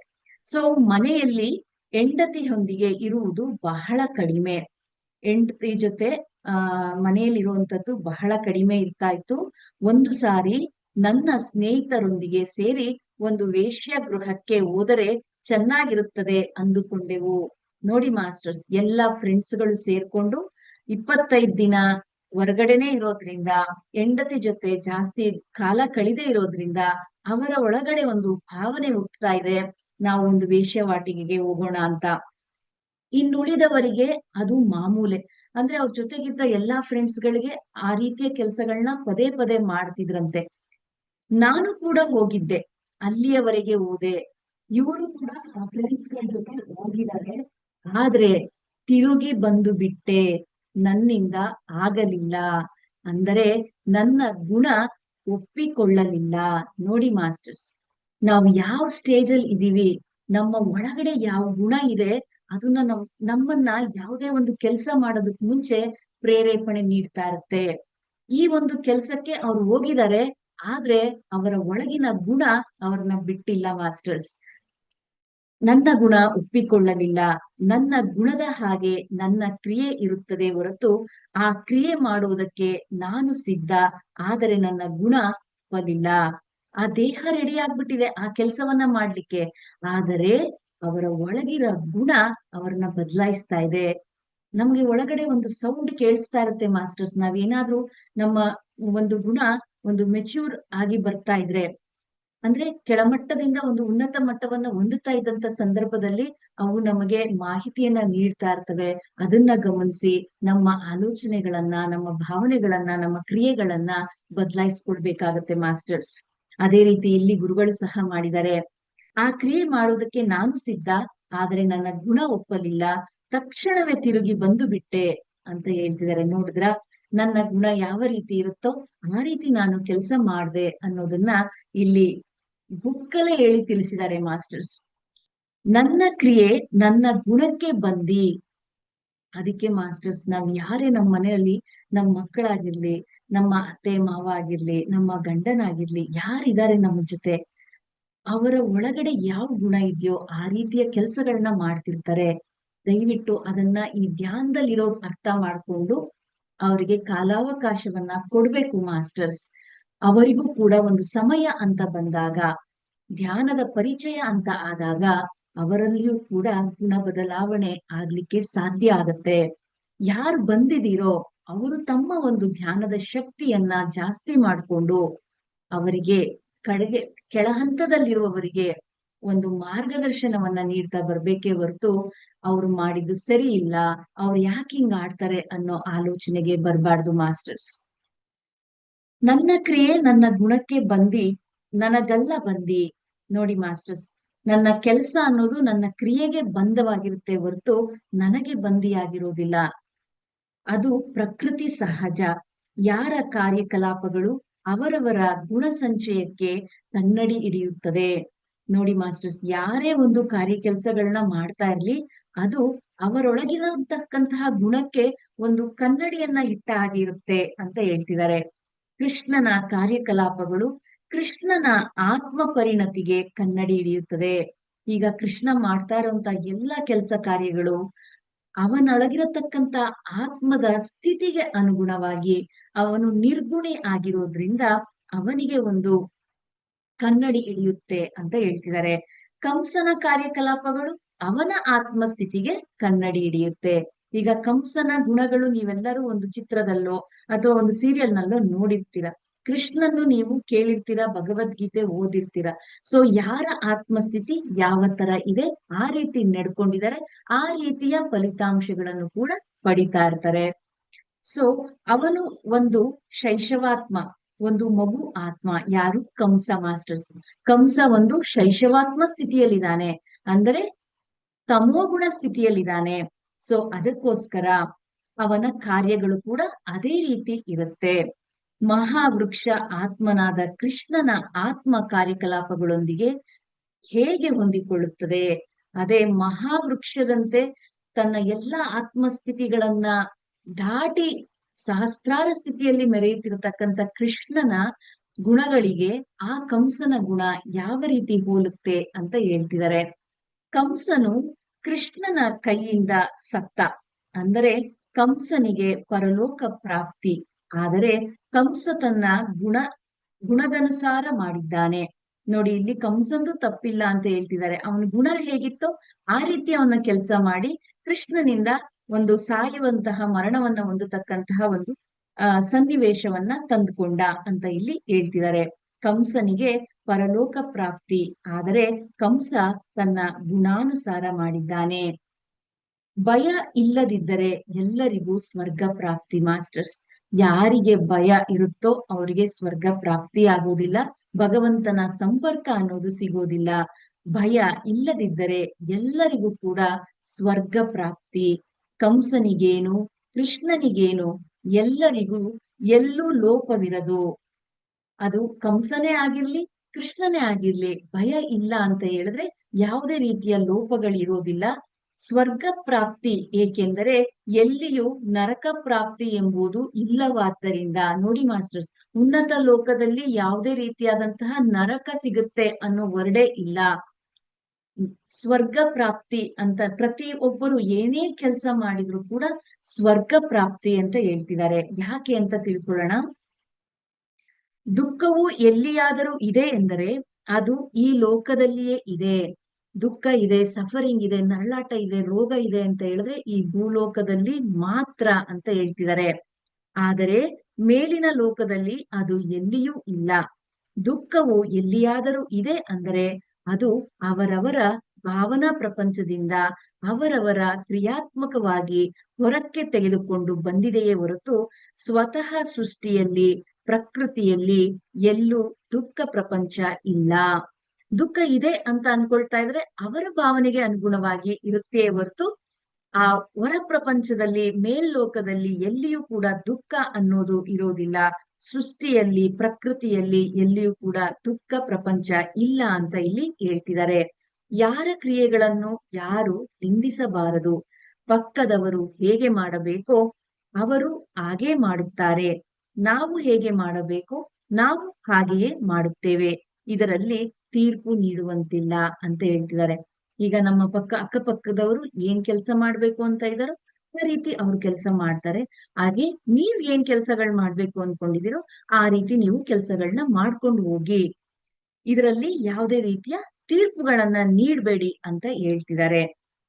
ಸೊ ಮನೆಯಲ್ಲಿ ಹೆಂಡತಿಯೊಂದಿಗೆ ಇರುವುದು ಬಹಳ ಕಡಿಮೆ. ಹೆಂಡತಿ ಜೊತೆ ಮನೆಯಲ್ಲಿರುವಂತದ್ದು ಬಹಳ ಕಡಿಮೆ ಇರ್ತಾ ಇತ್ತು. ಒಂದು ಸಾರಿ ನನ್ನ ಸ್ನೇಹಿತರೊಂದಿಗೆ ಸೇರಿ ಒಂದು ವೇಶ್ಯಾಗೃಹಕ್ಕೆ ಹೋದರೆ ಚೆನ್ನಾಗಿರುತ್ತದೆ ಅಂದುಕೊಂಡೆವು. ನೋಡಿ ಮಾಸ್ಟರ್ಸ್, ಎಲ್ಲಾ ಫ್ರೆಂಡ್ಸ್ಗಳು ಸೇರ್ಕೊಂಡು 25 ದಿನ ಹೊರಗಡೆನೆ ಇರೋದ್ರಿಂದ, ಹೆಂಡತಿ ಜೊತೆ ಜಾಸ್ತಿ ಕಾಲ ಕಳೆದೇ ಇರೋದ್ರಿಂದ ಅವರ ಒಳಗಡೆ ಒಂದು ಭಾವನೆ ಹುಟ್ಟುತ್ತಾ ಇದೆ, ನಾವು ಒಂದು ವೇಶ್ಯಾವಾಟಿಕೆಗೆ ಹೋಗೋಣ ಅಂತ. ಇನ್ನುಳಿದವರಿಗೆ ಅದು ಮಾಮೂಲೆ. ಅಂದ್ರೆ ಅವ್ರ ಜೊತೆಗಿದ್ದ ಎಲ್ಲಾ ಫ್ರೆಂಡ್ಸ್ ಗಳಿಗೆ ಆ ರೀತಿಯ ಕೆಲಸಗಳನ್ನ ಪದೇ ಪದೇ ಮಾಡ್ತಿದ್ರಂತೆ. ನಾನು ಕೂಡ ಹೋಗಿದ್ದೆ, ಅಲ್ಲಿಯವರೆಗೆ ಹೋದೆ. ಇವರು ಕೂಡ ಆ ಫ್ರೆಂಡ್ಸ್ ಗಳ ಜೊತೆ ಹೋಗಿದ್ದಾರೆ. ಆದ್ರೆ ತಿರುಗಿ ಬಂದು ಬಿಟ್ಟೆ, ನನ್ನಿಂದ ಆಗಲಿಲ್ಲ. ಅಂದರೆ ನನ್ನ ಗುಣ ಒಪ್ಪಿಕೊಳ್ಳಲಿಲ್ಲ. ನೋಡಿ ಮಾಸ್ಟರ್ಸ್, ನಾವು ಯಾವ ಸ್ಟೇಜ್ ಅಲ್ಲಿ ಇದೀವಿ, ನಮ್ಮ ಒಳಗಡೆ ಯಾವ ಗುಣ ಇದೆ, ಅದನ್ನ ನಮ್ಮನ್ನ ಯಾವುದೇ ಒಂದು ಕೆಲಸ ಮಾಡೋದಕ್ ಮುಂಚೆ ಪ್ರೇರೇಪಣೆ ನೀಡ್ತಾ ಇರುತ್ತೆ. ಈ ಒಂದು ಕೆಲ್ಸಕ್ಕೆ ಅವ್ರು ಹೋಗಿದ್ದಾರೆ, ಆದ್ರೆ ಅವರ ಒಳಗಿನ ಗುಣ ಅವ್ರನ್ನ ಬಿಟ್ಟಿಲ್ಲ ಮಾಸ್ಟರ್ಸ್. ನನ್ನ ಗುಣ ಒಪ್ಪಿಕೊಳ್ಳಲಿಲ್ಲ. ನನ್ನ ಗುಣದ ಹಾಗೆ ನನ್ನ ಕ್ರಿಯೆ ಇರುತ್ತದೆ ಹೊರತು ಆ ಕ್ರಿಯೆ ಮಾಡುವುದಕ್ಕೆ ನಾನು ಸಿದ್ಧ, ಆದರೆ ನನ್ನ ಗುಣ ಒಪ್ಪಲಿಲ್ಲ. ಆ ದೇಹ ರೆಡಿ ಆಗ್ಬಿಟ್ಟಿದೆ ಆ ಕೆಲ್ಸವನ್ನ ಮಾಡ್ಲಿಕ್ಕೆ, ಆದರೆ ಅವರ ಒಳಗಿರೋ ಗುಣ ಅವ್ರನ್ನ ಬದಲಾಯಿಸ್ತಾ ಇದೆ. ನಮ್ಗೆ ಒಳಗಡೆ ಒಂದು ಸೌಂಡ್ ಕೇಳಿಸ್ತಾ ಇರುತ್ತೆ ಮಾಸ್ಟರ್ಸ್. ನಾವೇನಾದ್ರೂ ನಮ್ಮ ಒಂದು ಗುಣ ಒಂದು ಮೆಚ್ಯೂರ್ ಆಗಿ ಬರ್ತಾ ಇದ್ರೆ, ಅಂದ್ರೆ ಕೆಳಮಟ್ಟದಿಂದ ಒಂದು ಉನ್ನತ ಮಟ್ಟವನ್ನ ಹೊಂದುತ್ತಾ ಇದ್ದಂತ ಸಂದರ್ಭದಲ್ಲಿ ಅವು ನಮಗೆ ಮಾಹಿತಿಯನ್ನ ನೀಡ್ತಾ ಇರ್ತವೆ. ಅದನ್ನ ಗಮನಿಸಿ ನಮ್ಮ ಆಲೋಚನೆಗಳನ್ನ, ನಮ್ಮ ಭಾವನೆಗಳನ್ನ, ನಮ್ಮ ಕ್ರಿಯೆಗಳನ್ನ ಬದಲಾಯಿಸ್ಕೊಳ್ಬೇಕಾಗತ್ತೆ ಮಾಸ್ಟರ್ಸ್. ಅದೇ ರೀತಿ ಇಲ್ಲಿ ಗುರುಗಳು ಸಹ ಮಾಡಿದ್ದಾರೆ. ಆ ಕ್ರಿಯೆ ಮಾಡುವುದಕ್ಕೆ ನಾನು ಸಿದ್ಧ, ಆದ್ರೆ ನನ್ನ ಗುಣ ಒಪ್ಪಲಿಲ್ಲ, ತಕ್ಷಣವೇ ತಿರುಗಿ ಬಂದು ಬಿಟ್ಟೆ ಅಂತ ಹೇಳ್ತಿದ್ದಾರೆ. ನೋಡಿದ್ರ, ನನ್ನ ಗುಣ ಯಾವ ರೀತಿ ಇರುತ್ತೋ ಆ ರೀತಿ ನಾನು ಕೆಲಸ ಮಾಡ್ದೆ ಅನ್ನೋದನ್ನ ಇಲ್ಲಿ ಬುಕ್ಕಲ್ಲೇ ಹೇಳಿ ತಿಳಿಸಿದ್ದಾರೆ ಮಾಸ್ಟರ್ಸ್. ನನ್ನ ಕ್ರಿಯೆ ನನ್ನ ಗುಣಕ್ಕೆ ಬಂದಿ. ಅದಕ್ಕೆ ಮಾಸ್ಟರ್ಸ್, ನಾವ್ ಯಾರೇ ನಮ್ಮ ಮನೆಯಲ್ಲಿ ನಮ್ಮ ಮಕ್ಕಳಾಗಿರ್ಲಿ, ನಮ್ಮ ಅತ್ತೆ ಮಾವ ಆಗಿರ್ಲಿ, ನಮ್ಮ ಗಂಡನಾಗಿರ್ಲಿ, ಯಾರಿದ್ದಾರೆ ನಮ್ಮ ಜೊತೆ, ಅವರ ಒಳಗಡೆ ಯಾವ ಗುಣ ಇದೆಯೋ ಆ ರೀತಿಯ ಕೆಲಸಗಳನ್ನ ಮಾಡ್ತಿರ್ತಾರೆ. ದಯವಿಟ್ಟು ಅದನ್ನ ಈ ಧ್ಯಾನದಲ್ಲಿರೋ ಅರ್ಥ ಮಾಡ್ಕೊಂಡು ಅವರಿಗೆ ಕಾಲಾವಕಾಶವನ್ನ ಕೊಡ್ಬೇಕು ಮಾಸ್ಟರ್ಸ್. ಅವರಿಗೂ ಕೂಡ ಒಂದು ಸಮಯ ಅಂತ ಬಂದಾಗ, ಧ್ಯಾನದ ಪರಿಚಯ ಅಂತ ಆದಾಗ ಅವರಲ್ಲಿಯೂ ಕೂಡ ಗುಣ ಬದಲಾವಣೆ ಆಗ್ಲಿಕ್ಕೆ ಸಾಧ್ಯ ಆಗತ್ತೆ. ಯಾರು ಬಂದಿದ್ದೀರೋ ಅವರು ತಮ್ಮ ಒಂದು ಧ್ಯಾನದ ಶಕ್ತಿಯನ್ನ ಜಾಸ್ತಿ ಮಾಡ್ಕೊಂಡು ಅವರಿಗೆ ಕಡೆಗೆ ಕೆಳ ಹಂತದಲ್ಲಿರುವವರಿಗೆ ಒಂದು ಮಾರ್ಗದರ್ಶನವನ್ನ ನೀಡ್ತಾ ಬರ್ಬೇಕೇ ಹೊರತು ಅವ್ರು ಮಾಡಿದ್ದು ಸರಿ ಇಲ್ಲ, ಅವ್ರು ಯಾಕೆ ಹಿಂಗ್ ಆಡ್ತಾರೆ ಅನ್ನೋ ಆಲೋಚನೆಗೆ ಬರಬಾರ್ದು ಮಾಸ್ಟರ್ಸ್. ನನ್ನ ಕ್ರಿಯೆ ನನ್ನ ಗುಣಕ್ಕೆ ಬಂದಿ, ನನಗಲ್ಲ ಬಂದಿ. ನೋಡಿ ಮಾಸ್ಟರ್ಸ್, ನನ್ನ ಕೆಲಸ ಅನ್ನೋದು ನನ್ನ ಕ್ರಿಯೆಗೆ ಬಂಧವಾಗಿರುತ್ತೆ ಹೊರತು ನನಗೆ ಬಂದಿಯಾಗಿರೋದಿಲ್ಲ. ಅದು ಪ್ರಕೃತಿ ಸಹಜ. ಯಾರ ಕಾರ್ಯಕಲಾಪಗಳು ಅವರವರ ಗುಣ ಸಂಚಯಕ್ಕೆ ಕನ್ನಡಿ ಹಿಡಿಯುತ್ತದೆ. ನೋಡಿ ಮಾಸ್ಟರ್ಸ್, ಯಾರೇ ಒಂದು ಕಾರ್ಯ ಕೆಲಸಗಳನ್ನ ಮಾಡ್ತಾ ಇರ್ಲಿ, ಅದು ಅವರೊಳಗಿರತಕ್ಕಂತಹ ಗುಣಕ್ಕೆ ಒಂದು ಕನ್ನಡಿಯನ್ನ ಇಟ್ಟ ಆಗಿರುತ್ತೆ ಅಂತ ಹೇಳ್ತಿದ್ದಾರೆ. ಕೃಷ್ಣನ ಕಾರ್ಯಕಲಾಪಗಳು ಕೃಷ್ಣನ ಆತ್ಮ ಪರಿಣತಿಗೆ ಕನ್ನಡಿ ಹಿಡಿಯುತ್ತದೆ. ಈಗ ಕೃಷ್ಣ ಮಾಡ್ತಾ ಇರುವಂತ ಎಲ್ಲಾ ಕೆಲಸ ಕಾರ್ಯಗಳು ಅವನೊಳಗಿರತಕ್ಕಂತ ಆತ್ಮದ ಸ್ಥಿತಿಗೆ ಅನುಗುಣವಾಗಿ ಅವನು ನಿರ್ಗುಣಿ ಆಗಿರೋದ್ರಿಂದ ಅವನಿಗೆ ಒಂದು ಕನ್ನಡಿ ಹಿಡಿಯುತ್ತೆ ಅಂತ ಹೇಳ್ತಿದ್ದಾರೆ. ಕಂಸನ ಕಾರ್ಯಕಲಾಪಗಳು ಅವನ ಆತ್ಮಸ್ಥಿತಿಗೆ ಕನ್ನಡಿ ಹಿಡಿಯುತ್ತೆ. ಈಗ ಕಂಸನ ಗುಣಗಳು ನೀವೆಲ್ಲರೂ ಒಂದು ಚಿತ್ರದಲ್ಲೋ ಅಥವಾ ಒಂದು ಸೀರಿಯಲ್ ನಲ್ಲೋ ನೋಡಿರ್ತೀರ. ಕೃಷ್ಣನ್ನು ನೀವು ಕೇಳಿರ್ತೀರಾ, ಭಗವದ್ಗೀತೆ ಓದಿರ್ತೀರ. ಸೊ ಯಾರ ಆತ್ಮಸ್ಥಿತಿ ಯಾವ ತರ ಇದೆ, ಆ ರೀತಿ ನಡ್ಕೊಂಡಿದ್ದಾರೆ, ಆ ರೀತಿಯ ಫಲಿತಾಂಶಗಳನ್ನು ಕೂಡ ಪಡಿತಾ ಇರ್ತಾರೆ. ಸೊ ಅವನು ಒಂದು ಶೈಶವಾತ್ಮ, ಒಂದು ಮಗು ಆತ್ಮ. ಯಾರು? ಕಂಸ ಮಾಸ್ಟರ್ಸ್. ಕಂಸ ಒಂದು ಶೈಶವಾತ್ಮ ಸ್ಥಿತಿಯಲ್ಲಿದ್ದಾನೆ, ಅಂದರೆ ತಮೋಗುಣ ಸ್ಥಿತಿಯಲ್ಲಿದ್ದಾನೆ. ಸೊ ಅದಕ್ಕೋಸ್ಕರ ಅವನ ಕಾರ್ಯಗಳು ಕೂಡ ಅದೇ ರೀತಿ ಇರುತ್ತೆ. ಮಹಾವೃಕ್ಷ ಆತ್ಮನಾದ ಕೃಷ್ಣನ ಆತ್ಮ ಕಾರ್ಯಕಲಾಪಗಳೊಂದಿಗೆ ಹೇಗೆ ಹೊಂದಿಕೊಳ್ಳುತ್ತದೆ? ಅದೇ ಮಹಾವೃಕ್ಷದಂತೆ ತನ್ನ ಎಲ್ಲಾ ಆತ್ಮಸ್ಥಿತಿಗಳನ್ನ ದಾಟಿ ಸಹಸ್ರಾರ ಸ್ಥಿತಿಯಲ್ಲಿ ಮೆರೆಯುತ್ತಿರತಕ್ಕಂಥ ಕೃಷ್ಣನ ಗುಣಗಳಿಗೆ ಆ ಕಂಸನ ಗುಣ ಯಾವ ರೀತಿ ಹೋಲುತ್ತೆ ಅಂತ ಹೇಳ್ತಿದ್ದಾರೆ. ಕಂಸನು ಕೃಷ್ಣನ ಕೈಯಿಂದ ಸತ್ತ. ಅಂದರೆ ಕಂಸನಿಗೆ ಪರಲೋಕ ಪ್ರಾಪ್ತಿ. ಆದರೆ ಕಂಸ ತನ್ನ ಗುಣಗನುಸಾರ ಮಾಡಿದ್ದಾನೆ. ನೋಡಿ, ಇಲ್ಲಿ ಕಂಸಂದು ತಪ್ಪಿಲ್ಲ ಅಂತ ಹೇಳ್ತಿದ್ದಾರೆ. ಅವನ ಗುಣ ಹೇಗಿತ್ತೋ ಆ ರೀತಿ ಅವನ ಕೆಲಸ ಮಾಡಿ ಕೃಷ್ಣನಿಂದ ಒಂದು ಸಾಯುವಂತಹ ಮರಣವನ್ನ ಹೊಂದತಕ್ಕಂತಹ ಒಂದು ಸನ್ನಿವೇಶವನ್ನ ತಂದುಕೊಂಡ ಅಂತ ಇಲ್ಲಿ ಹೇಳ್ತಿದ್ದಾರೆ. ಕಂಸನಿಗೆ ಪರಲೋಕ ಪ್ರಾಪ್ತಿ, ಆದರೆ ಕಂಸ ತನ್ನ ಗುಣಾನುಸಾರ ಮಾಡಿದ್ದಾನೆ. ಭಯ ಇಲ್ಲದಿದ್ದರೆ ಎಲ್ಲರಿಗೂ ಸ್ವರ್ಗ ಪ್ರಾಪ್ತಿ ಮಾಸ್ಟರ್ಸ್. ಯಾರಿಗೆ ಭಯ ಇರುತ್ತೋ ಅವರಿಗೆ ಸ್ವರ್ಗ ಪ್ರಾಪ್ತಿ ಆಗೋದಿಲ್ಲ, ಭಗವಂತನ ಸಂಪರ್ಕ ಅನ್ನೋದು ಸಿಗೋದಿಲ್ಲ. ಭಯ ಇಲ್ಲದಿದ್ದರೆ ಎಲ್ಲರಿಗೂ ಕೂಡ ಸ್ವರ್ಗ ಪ್ರಾಪ್ತಿ. ಕಂಸನಿಗೇನು, ಕೃಷ್ಣನಿಗೇನು, ಎಲ್ಲರಿಗೂ ಎಲ್ಲೂ ಲೋಪವಿರದು. ಅದು ಕಂಸನೇ ಆಗಿರ್ಲಿ, ಕೃಷ್ಣನೇ ಆಗಿರ್ಲಿ, ಭಯ ಇಲ್ಲ ಅಂತ ಹೇಳಿದ್ರೆ ಯಾವುದೇ ರೀತಿಯ ಲೋಪಗಳಿರೋದಿಲ್ಲ. ಸ್ವರ್ಗ ಪ್ರಾಪ್ತಿ, ಏಕೆಂದರೆ ಎಲ್ಲಿಯೂ ನರಕ ಪ್ರಾಪ್ತಿ ಎಂಬುದು ಇಲ್ಲವಾದ್ದರಿಂದ. ನೋಡಿ ಮಾಸ್ಟರ್ಸ್, ಉನ್ನತ ಲೋಕದಲ್ಲಿ ಯಾವುದೇ ರೀತಿಯಾದಂತಹ ನರಕ ಸಿಗುತ್ತೆ ಅನ್ನೋ ವರ್ಡೇ ಇಲ್ಲ. ಸ್ವರ್ಗ ಪ್ರಾಪ್ತಿ ಅಂತ ಪ್ರತಿ ಒಬ್ಬರು ಏನೇ ಕೆಲಸ ಮಾಡಿದ್ರು ಕೂಡ ಸ್ವರ್ಗ ಪ್ರಾಪ್ತಿ ಅಂತ ಹೇಳ್ತಿದ್ದಾರೆ. ಯಾಕೆ ಅಂತ ತಿಳ್ಕೊಳ್ಳೋಣ. ದುಃಖವು ಎಲ್ಲಿಯಾದರೂ ಇದೆ ಎಂದರೆ ಅದು ಈ ಲೋಕದಲ್ಲಿಯೇ ಇದೆ. ದುಃಖ ಇದೆ, ಸಫರಿಂಗ್ ಇದೆ, ನರಳಾಟ ಇದೆ, ರೋಗ ಇದೆ ಅಂತ ಹೇಳಿದ್ರೆ ಈ ಭೂಲೋಕದಲ್ಲಿ ಮಾತ್ರ ಅಂತ ಹೇಳ್ತಿದ್ದಾರೆ. ಆದರೆ ಮೇಲಿನ ಲೋಕದಲ್ಲಿ ಅದು ಎಲ್ಲಿಯೂ ಇಲ್ಲ. ದುಃಖವು ಎಲ್ಲಿಯಾದರೂ ಇದೆ ಅಂದರೆ ಅದು ಅವರವರ ಭಾವನಾ ಪ್ರಪಂಚದಿಂದ ಅವರವರ ಕ್ರಿಯಾತ್ಮಕವಾಗಿ ಹೊರಕ್ಕೆ ತೆಗೆದುಕೊಂಡು ಬಂದಿದೆಯೇ ಹೊರತು ಸ್ವತಃ ಸೃಷ್ಟಿಯಲ್ಲಿ, ಪ್ರಕೃತಿಯಲ್ಲಿ ಎಲ್ಲೂ ದುಃಖ ಪ್ರಪಂಚ ಇಲ್ಲ. ದುಃಖ ಇದೆ ಅಂತ ಅನ್ಕೊಳ್ತಾ ಇದ್ರೆ ಅವರ ಭಾವನೆಗೆ ಅನುಗುಣವಾಗಿ ಇರುತ್ತೆ ಹೊರತು ಆ ಹೊರ ಪ್ರಪಂಚದಲ್ಲಿ, ಮೇಲ್ಲೋಕದಲ್ಲಿ ಎಲ್ಲಿಯೂ ಕೂಡ ದುಃಖ ಅನ್ನೋದು ಇರೋದಿಲ್ಲ. ಸೃಷ್ಟಿಯಲ್ಲಿ, ಪ್ರಕೃತಿಯಲ್ಲಿ ಎಲ್ಲಿಯೂ ಕೂಡ ದುಃಖ ಪ್ರಪಂಚ ಇಲ್ಲ ಅಂತ ಇಲ್ಲಿ ಹೇಳ್ತಿದ್ದಾರೆ. ಯಾರ ಕ್ರಿಯೆಗಳನ್ನು ಯಾರು ನಿಂದಿಸಬಾರದು. ಪಕ್ಕದವರು ಹೇಗೆ ಮಾಡಬೇಕೋ ಅವರು ಹಾಗೇ ಮಾಡುತ್ತಾರೆ. ನಾವು ಹೇಗೆ ಮಾಡಬೇಕೋ ನಾವು ಹಾಗೆಯೇ ಮಾಡುತ್ತೇವೆ. ಇದರಲ್ಲಿ ತೀರ್ಪು ನೀಡುವಂತಿಲ್ಲ ಅಂತ ಹೇಳ್ತಿದ್ದಾರೆ. ಈಗ ನಮ್ಮ ಅಕ್ಕಪಕ್ಕದವರು ಏನ್ ಕೆಲಸ ಮಾಡ್ಬೇಕು ಅಂತ ಇದ್ದಾರೋ ಆ ರೀತಿ ಅವ್ರು ಕೆಲಸ ಮಾಡ್ತಾರೆ. ಹಾಗೆ ನೀವ್ ಏನ್ ಕೆಲಸಗಳು ಮಾಡ್ಬೇಕು ಅನ್ಕೊಂಡಿದಿರೋ ಆ ರೀತಿ ನೀವು ಕೆಲಸಗಳನ್ನ ಮಾಡ್ಕೊಂಡು ಹೋಗಿ. ಇದರಲ್ಲಿ ಯಾವುದೇ ರೀತಿಯ ತೀರ್ಪುಗಳನ್ನ ನೀಡಬೇಡಿ ಅಂತ ಹೇಳ್ತಿದ್ದಾರೆ.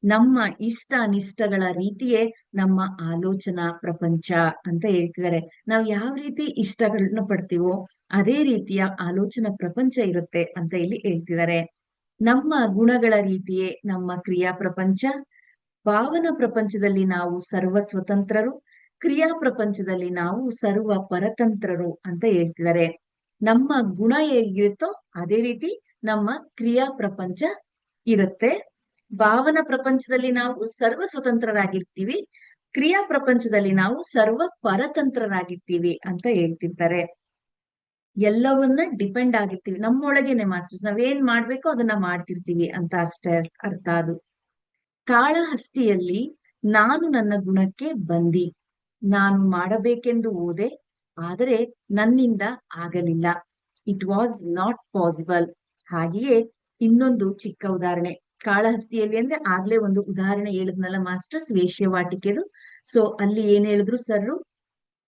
ನಮ್ಮ ಇಷ್ಟ ಅನಿಷ್ಟಗಳ ರೀತಿಯೇ ನಮ್ಮ ಆಲೋಚನಾ ಪ್ರಪಂಚ ಅಂತ ಹೇಳ್ತಿದ್ದಾರೆ. ನಾವು ಯಾವ ರೀತಿ ಇಷ್ಟಗಳನ್ನ ಪಡ್ತೀವೋ ಅದೇ ರೀತಿಯ ಆಲೋಚನಾ ಪ್ರಪಂಚ ಇರುತ್ತೆ ಅಂತ ಇಲ್ಲಿ ಹೇಳ್ತಿದ್ದಾರೆ. ನಮ್ಮ ಗುಣಗಳ ರೀತಿಯೇ ನಮ್ಮ ಕ್ರಿಯಾ ಪ್ರಪಂಚ. ಭಾವನಾ ಪ್ರಪಂಚದಲ್ಲಿ ನಾವು ಸರ್ವ ಸ್ವತಂತ್ರರು, ಕ್ರಿಯಾ ಪ್ರಪಂಚದಲ್ಲಿ ನಾವು ಸರ್ವ ಪರತಂತ್ರರು ಅಂತ ಹೇಳ್ತಿದ್ದಾರೆ. ನಮ್ಮ ಗುಣ ಹೇಗಿರುತ್ತೋ ಅದೇ ರೀತಿ ನಮ್ಮ ಕ್ರಿಯಾ ಪ್ರಪಂಚ ಇರುತ್ತೆ. ಭಾವನಾ ಪ್ರಪಂಚದಲ್ಲಿ ನಾವು ಸರ್ವ ಸ್ವತಂತ್ರರಾಗಿರ್ತೀವಿ, ಕ್ರಿಯಾ ಪ್ರಪಂಚದಲ್ಲಿ ನಾವು ಸರ್ವ ಪರತಂತ್ರರಾಗಿರ್ತೀವಿ ಅಂತ ಹೇಳ್ತಿರ್ತಾರೆ. ಎಲ್ಲವನ್ನ ಡಿಪೆಂಡ್ ಆಗಿರ್ತೀವಿ ನಮ್ಮೊಳಗೇನೆ ಮಾಸ್ಟರ್ಸ್. ನಾವೇನ್ ಮಾಡ್ಬೇಕೋ ಅದನ್ನ ಮಾಡ್ತಿರ್ತೀವಿ ಅಂತ ಅಷ್ಟೇ ಅರ್ಥ. ಅದು ಕಾಳಹಸ್ತಿಯಲ್ಲಿ ನಾನು ನನ್ನ ಗುಣಕ್ಕೆ ಬಂದಿ, ನಾನು ಮಾಡಬೇಕೆಂದು ಹೋದೆ, ಆದರೆ ನನ್ನಿಂದ ಆಗಲಿಲ್ಲ. It was not possible. ಹಾಗೆಯೇ ಇನ್ನೊಂದು ಚಿಕ್ಕ ಉದಾಹರಣೆ ಕಾಳಹಸ್ತಿಯಲ್ಲಿ ಅಂದ್ರೆ ಆಗ್ಲೇ ಒಂದು ಉದಾಹರಣೆ ಹೇಳಿದ್ನಲ್ಲ ಮಾಸ್ಟರ್ಸ್, ವೇಶ್ಯವಾಟಿಕೆದು. ಸೊ ಅಲ್ಲಿ ಏನ್ ಹೇಳಿದ್ರು ಸರ್ರು,